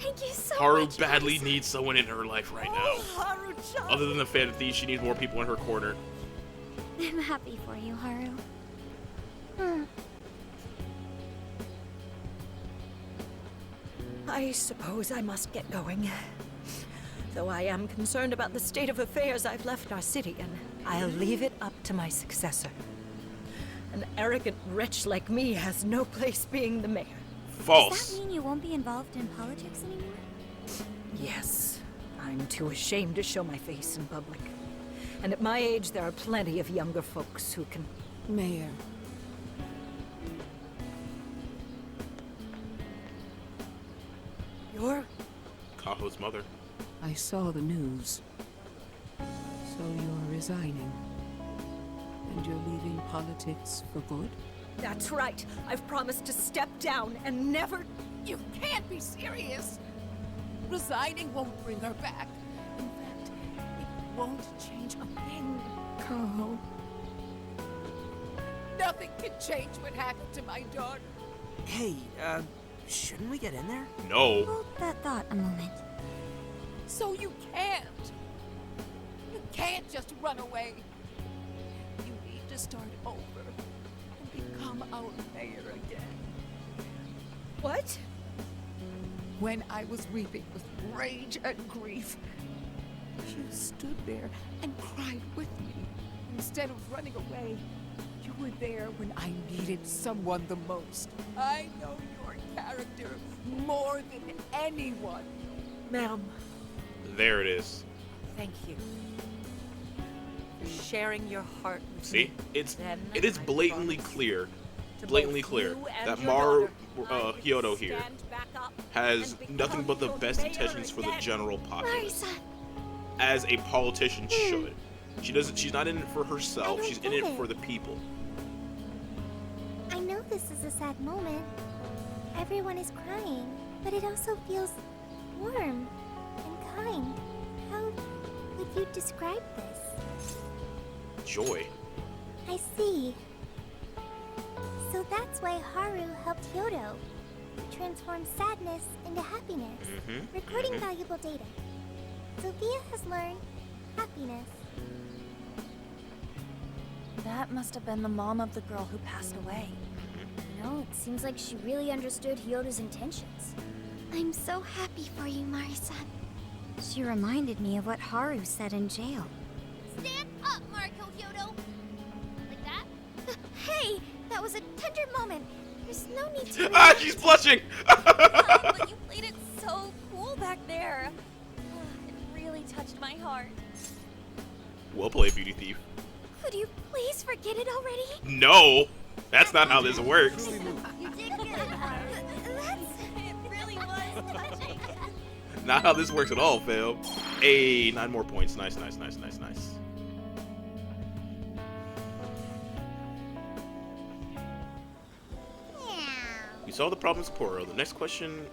Thank you so Haru much, badly Mari-san. needs someone in her life right Oh, now. Haru-chan. Other than the Phantom Thieves, she needs more people in her corner. I'm happy for you, Haru. I suppose I must get going. Though I am concerned about the state of affairs I've left our city in, I'll leave it up to my successor. An arrogant wretch like me has no place being the mayor. Does False. that mean you won't be involved in politics anymore? Yes, I'm too ashamed to show my face in public. And at my age, there are plenty of younger folks who can... Mayor, You're... Kaho's mother. I saw the news. So you're resigning. And you're leaving politics for good? That's right. I've promised to step down and never... You can't be serious. Resigning won't bring her back. In fact, it won't change a thing. Kaho, Nothing can change what happened to my daughter. Hey, shouldn't we get in there? No. Hold that thought a moment. So you can't. You can't just run away. You need to start over and become our mayor again. What? When I was weeping with rage and grief, you stood there and cried with me. Instead of running away, you were there when I needed someone the most. I know your character more than anyone. Ma'am, There it is. thank you. For sharing your heart with See? me. It Then is I blatantly promise clear. to Blatantly both clear you and that your Maru daughter, I will Hyodo here stand back up has and become nothing but the your best mayor intentions for the again. general populace. Mari-san. As a politician should. She's not in it for herself, I don't she's in get it it. for the people. I know this is a sad moment. Everyone is crying, but it also feels warm and kind. How would you describe this? Joy. I see. So that's why Haru helped Hyodo transform sadness into happiness, recording valuable data. Sophia has learned happiness. That must have been the mom of the girl who passed away. You know, it seems like she really understood Hyodo's intentions. I'm so happy for you, Mari-san. She reminded me of what Haru said in jail. Stand up, Marco Hyodo! Like that? Hey! That was a tender moment. There's no need to. Ah, she's blushing! But you played it so cool back there. It really touched my heart. Well played, Beauty Thief. Could you please forget it already? No! That's not how this works. You did good. It really was touching. Not how this works at all, fam. Hey, 9 more points. Nice. We solved the problem with Sapporo.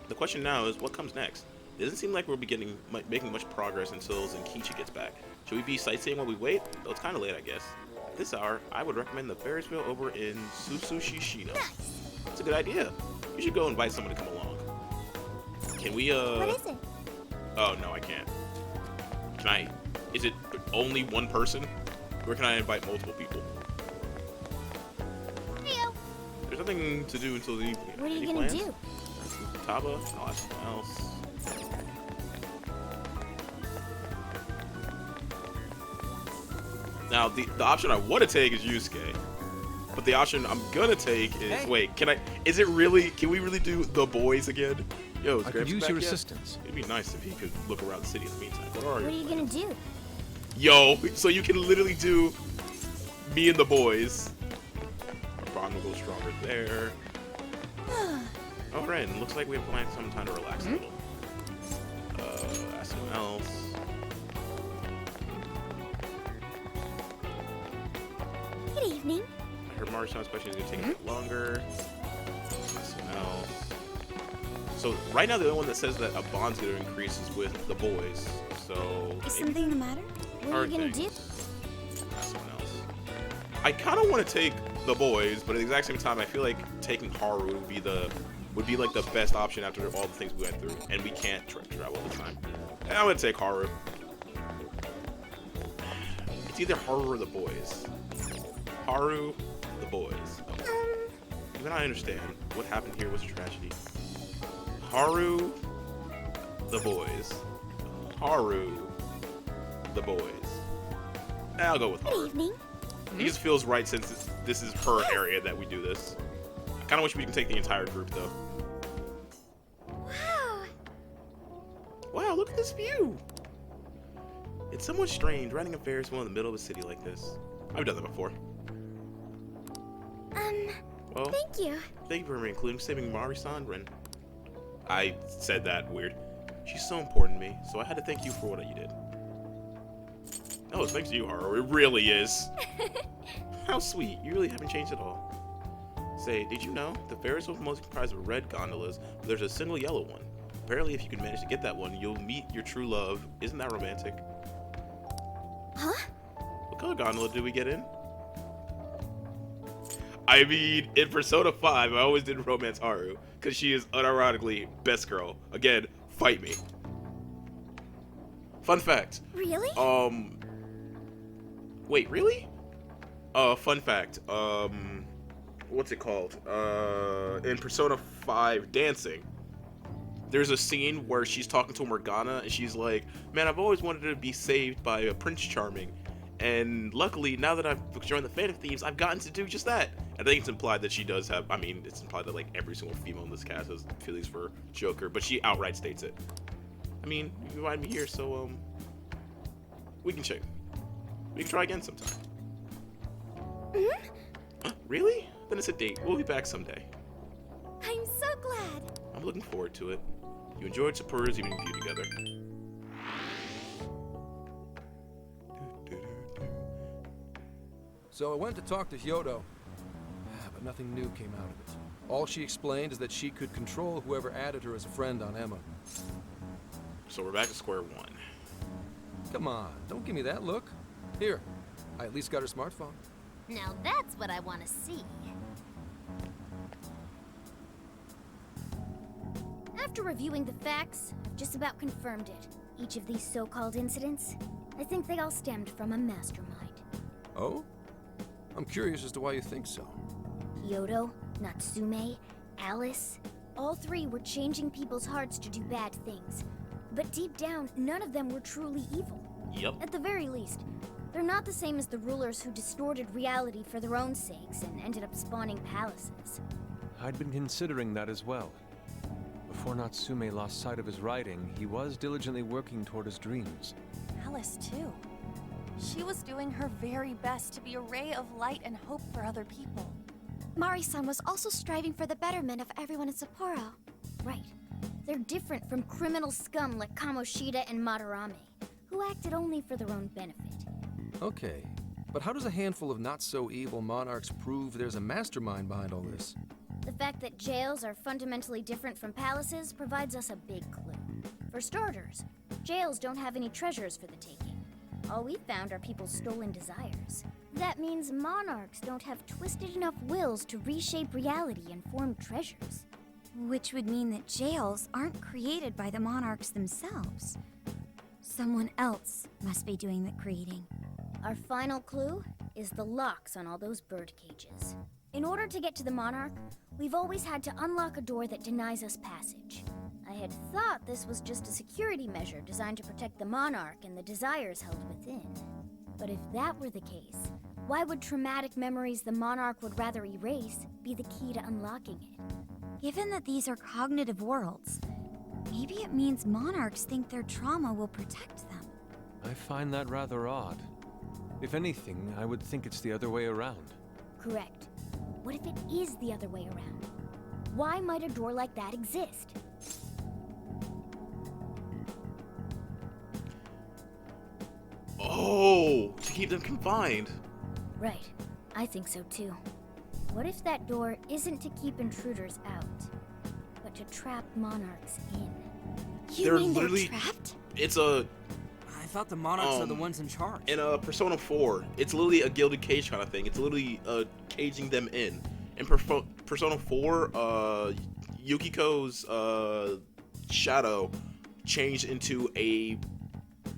The question now is, what comes next? It doesn't seem like we're making much progress until Zenkichi gets back. Should we be sightseeing while we wait? Though it's kind of late, I guess. At this hour, I would recommend the Ferris wheel over in Susushishino. It's a good idea. You should go invite someone to come along. Can we, What is it? Oh, no, I can't. Can I? Is it only one person? Or can I invite multiple people? Rio. There's nothing to do until the evening. What are you Any gonna plans? do? Taba? I'll ask someone else. Now, the option I want to take is Yusuke. But the option I'm gonna take is... Hey. Wait, can we really do the boys again? Yo, is I could Gramps use back your yet? assistance. It'd be nice if he could look around the city in the meantime. What What are you gonna do? Yo, so you can literally do me and the boys. Our bond will go stronger there. Alright, and looks like we have planned some time to relax a little. Ask someone else. Good evening. I heard Maruchan's question is going to take a bit longer. Ask someone else. So, right now the only one that says that a bond's going to increase is with the boys. So, Is maybe something the matter? What are you gonna do? things. Ask someone else. I kind of want to take the boys, but at the exact same time, I feel like taking Haru would be like the best option after all the things we went through, and we can't travel all the time. And I'm gonna take Haru. It's either Haru or the boys. Haru, the boys. Even I understand what happened here was a tragedy. Haru, the boys. Haru, the boys. I'll go with Haru. Good evening. It just feels right since this is her area that we do this. I kind of wish we can take the entire group, though. Wow. Wow, look at this view! It's somewhat strange riding a Ferris wheel in the middle of a city like this. I've done that before. Well, Thank you. thank you for including saving Mari-san, Ren. I said that weird. She's so important to me, so I had to thank you for what you did. Oh, it's thanks to you, Haru. It really is. How sweet. You really haven't changed at all. Say, did you know the Ferris wheel is mostly comprised of red gondolas, but there's a single yellow one? Apparently, if you can manage to get that one, you'll meet your true love. Isn't that romantic? Huh? What color gondola did we get in? I mean, in Persona 5, I always did romance Haru, because she is unironically best girl. Again, fight me. Fun fact. Really? Wait, really? Fun fact. What's it called? In Persona 5 Dancing, there's a scene where she's talking to Morgana, and she's like, man, I've always wanted to be saved by a Prince Charming. And luckily, now that I've joined the Phantom Thieves, I've gotten to do just that. I think it's implied that she does have, I mean, it's implied that like every single female in this cast has feelings for Joker, but she outright states it. I mean, you invited me here, so, we can check. We can try again sometime. Really? Then it's a date. We'll be back someday. I'm so glad. I'm looking forward to it. You enjoyed Sapporo's evening view together. So I went to talk to Hyodo, but nothing new came out of it. All she explained is that she could control whoever added her as a friend on Emma. So we're back to square one. Come on, don't give me that look. Here, I at least got her smartphone. Now that's what I want to see. After reviewing the facts, I've just about confirmed it. Each of these so-called incidents, I think they all stemmed from a mastermind. Oh? I'm curious as to why you think so. Hyodo, Natsume, Alice, all three were changing people's hearts to do bad things. But deep down, none of them were truly evil. Yep. At the very least, they're not the same as the rulers who distorted reality for their own sakes and ended up spawning palaces. I'd been considering that as well. Before Natsume lost sight of his writing, he was diligently working toward his dreams. Alice, too. She was doing her very best to be a ray of light and hope for other people. Mari-san was also striving for the betterment of everyone in Sapporo. Right. They're different from criminal scum like Kamoshida and Madarame, who acted only for their own benefit. Okay, but how does a handful of not-so-evil monarchs prove there's a mastermind behind all this? The fact that jails are fundamentally different from palaces provides us a big clue. For starters, jails don't have any treasures for the taking. All we've found are people's stolen desires. That means monarchs don't have twisted enough wills to reshape reality and form treasures. Which would mean that jails aren't created by the monarchs themselves. Someone else must be doing the creating. Our final clue is the locks on all those bird cages. In order to get to the monarch, we've always had to unlock a door that denies us passage. I had thought this was just a security measure designed to protect the monarch and the desires held within. But if that were the case, why would traumatic memories the monarch would rather erase be the key to unlocking it? Given that these are cognitive worlds, maybe it means monarchs think their trauma will protect them. I find that rather odd. If anything, I would think it's the other way around. Correct. What if it is the other way around? Why might a door like that exist? Oh, to keep them confined. Right. I think so too. What if that door isn't to keep intruders out, but to trap monarchs in? They're literally trapped? It's a I thought the monarchs are the ones in charge. in a Persona 4. It's literally a gilded cage kind of thing. It's literally caging them in. In Persona 4, Yukiko's shadow changed into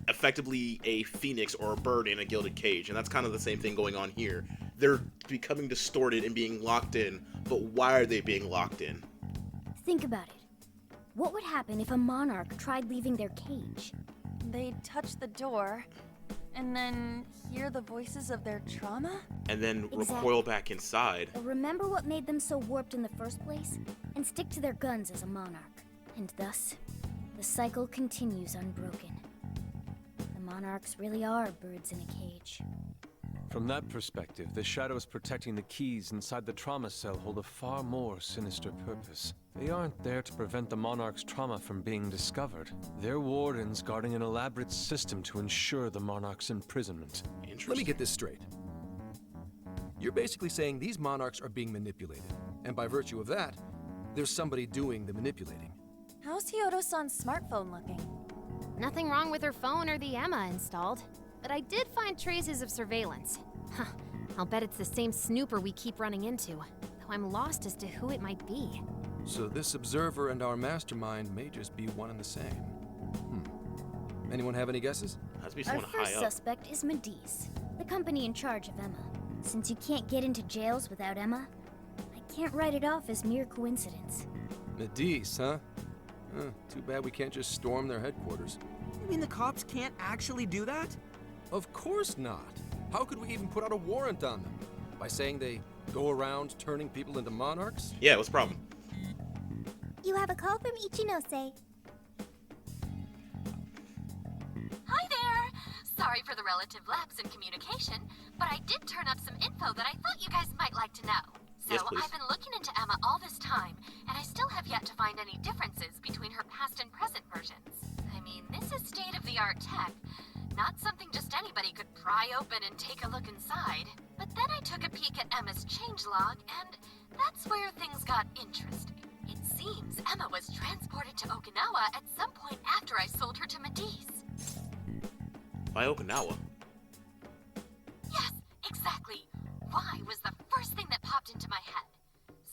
effectively a phoenix or a bird in a gilded cage, and that's kind of the same thing going on here. They're becoming distorted and being locked in, but why are they being locked in? Think about it. What would happen if a monarch tried leaving their cage? They'd touch the door, and then hear the voices of their trauma? And then Exactly. recoil back inside. They'll remember what made them so warped in the first place, and stick to their guns as a monarch. And thus, the cycle continues unbroken. The monarchs really are birds in a cage. From that perspective, the shadows protecting the keys inside the trauma cell hold a far more sinister purpose. They aren't there to prevent the monarch's trauma from being discovered. They're wardens guarding an elaborate system to ensure the monarch's imprisonment. Let me get this straight. You're basically saying these monarchs are being manipulated, and by virtue of that, there's somebody doing the manipulating. How's Hyodo-san's smartphone looking? Nothing wrong with her phone or the Emma installed, but I did find traces of surveillance. Huh, I'll bet it's the same snooper we keep running into, though I'm lost as to who it might be. So this observer and our mastermind may just be one and the same. Anyone have any guesses? Has to be Our someone high first up. suspect is Medice, the company in charge of Emma. Since you can't get into jails without Emma, I can't write it off as mere coincidence. Medice, huh? Too bad we can't just storm their headquarters. You mean the cops can't actually do that? Of course not. How could we even put out a warrant on them? By saying they go around turning people into monarchs? Yeah, what's the problem? You have a call from Ichinose. Hi there! Sorry for the relative lapse in communication, but I did turn up some info that I thought you guys might like to know. So Yes, please. I've been looking into Emma all this time, and I still have yet to find any differences between her past and present versions. I mean, this is state-of-the-art tech. Not something just anybody could pry open and take a look inside. But then I took a peek at Emma's changelog, and that's where things got interesting. It seems Emma was transported to Okinawa at some point after I sold her to Medice. By Okinawa. Yes, exactly. Why was the first thing that popped into my head.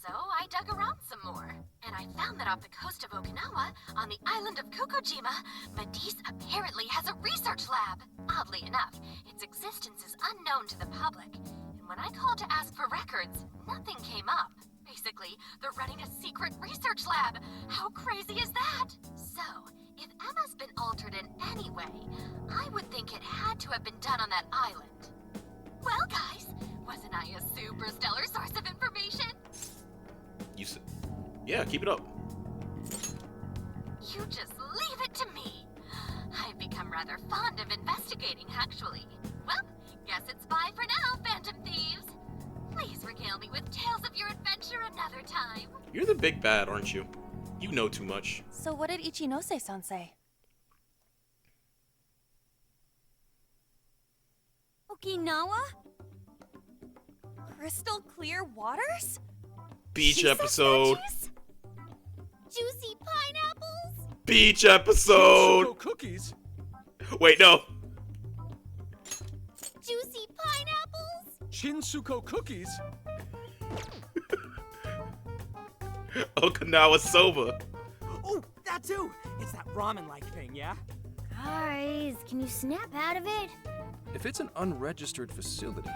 So I dug around some more, and I found that off the coast of Okinawa, on the island of Kokojima, Medice apparently has a research lab. Oddly enough, its existence is unknown to the public, and when I called to ask for records, nothing came up. Basically, they're running a secret research lab. How crazy is that? So, if Emma's been altered in any way, I would think it had to have been done on that island. Well, guys, wasn't I a super stellar source of information? Yeah, keep it up. You just leave it to me. I've become rather fond of investigating, actually. Well, guess it's bye for now, Phantom Thieves. Please regale me with tales of your adventure another time. You're the big bad, aren't you? You know too much. So what did Ichinose-san say? Okinawa? Crystal clear waters? Beach episode. Juicy pineapples? Beach episode. Shinsuko cookies? Wait, no. Juicy pineapples? Shinsuko cookies? Okinawa soba. Oh, that too! It's that ramen-like thing, yeah? Guys, can you snap out of it? If it's an unregistered facility,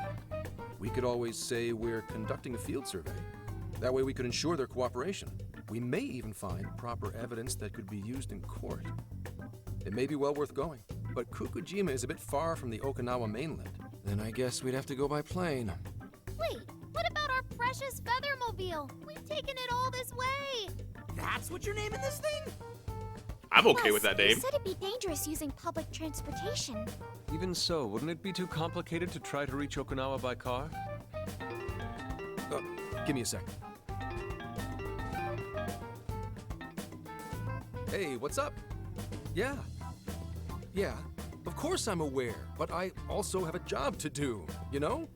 we could always say we're conducting a field survey. That way we could ensure their cooperation. We may even find proper evidence that could be used in court. It may be well worth going, but Kukujima is a bit far from the Okinawa mainland. Then I guess we'd have to go by plane. Wait, what about our precious Feathermobile? We've taken it all this way. That's what you're naming this thing? I'm okay with that You name. said it'd be dangerous using public transportation. Even so, wouldn't it be too complicated to try to reach Okinawa by car? Give me a second. Hey, what's up? Yeah, of course I'm aware, but I also have a job to do, you know?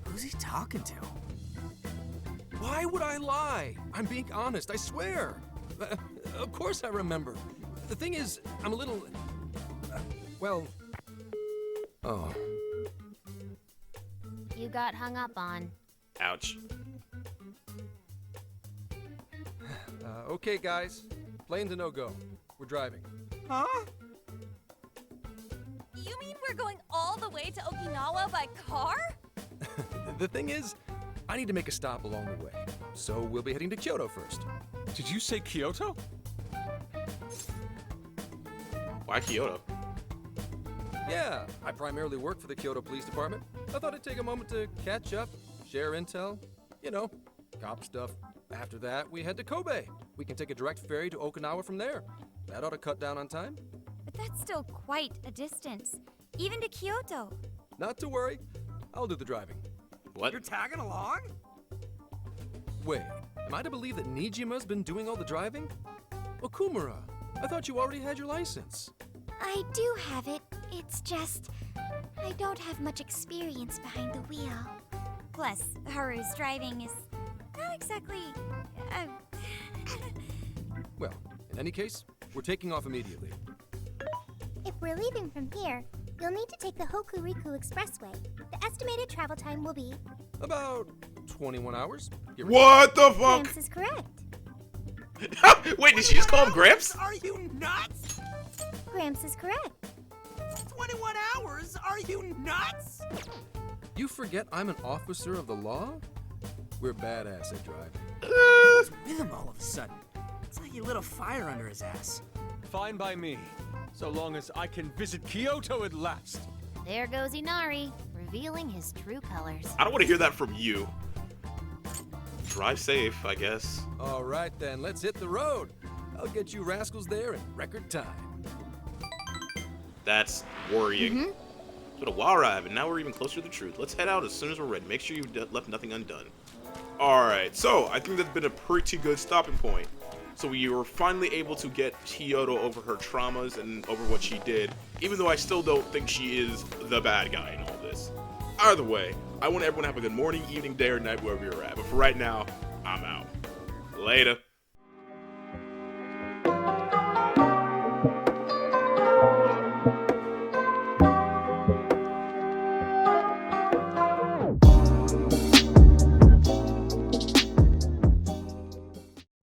Who's he talking to? Why would I lie? I'm being honest, I swear. Of course I remember. The thing is, I'm a little... well... Oh. You got hung up on. Ouch. Okay, guys. Plane's a no-go. We're driving. Huh? You mean we're going all the way to Okinawa by car? The thing is, I need to make a stop along the way. So we'll be heading to Kyoto first. Did you say Kyoto? Why Kyoto? Yeah, I primarily work for the Kyoto Police Department. I thought I'd take a moment to catch up, share intel, you know, cop stuff. After that, we head to Kobe. We can take a direct ferry to Okinawa from there. That ought to cut down on time. But that's still quite a distance, even to Kyoto. Not to worry, I'll do the driving. What? You're tagging along? Wait, am I to believe that Nijima's been doing all the driving? Okumura, I thought you already had your license. I do have it. It's just... I don't have much experience behind the wheel. Plus, Haru's driving is not exactly... Well, in any case, we're taking off immediately. If we're leaving from here, you'll need to take the Hokuriku Expressway. The estimated travel time will be... About 21 hours. What the fuck? Gramps is correct. Wait, did she just call him Gramps? Are you nuts? Gramps is correct. 21 hours? Are you nuts? You forget I'm an officer of the law? We're badass at driving. What's with him all of a sudden? It's like you lit a fire under his ass. Fine by me, so long as I can visit Kyoto at last. There goes Inari, revealing his true colors. I don't want to hear that from you. Drive safe, I guess. All right then, let's hit the road. I'll get you rascals there in record time. That's worrying. But a while ride, and now we're even closer to the truth. Let's head out as soon as we're ready. Make sure you've left nothing undone. Alright, so I think that's been a pretty good stopping point. So we were finally able to get Hyodo over her traumas and over what she did, even though I still don't think she is the bad guy in all this. Either way, I want everyone to have a good morning, evening, day, or night, wherever you're at. But for right now, I'm out. Later.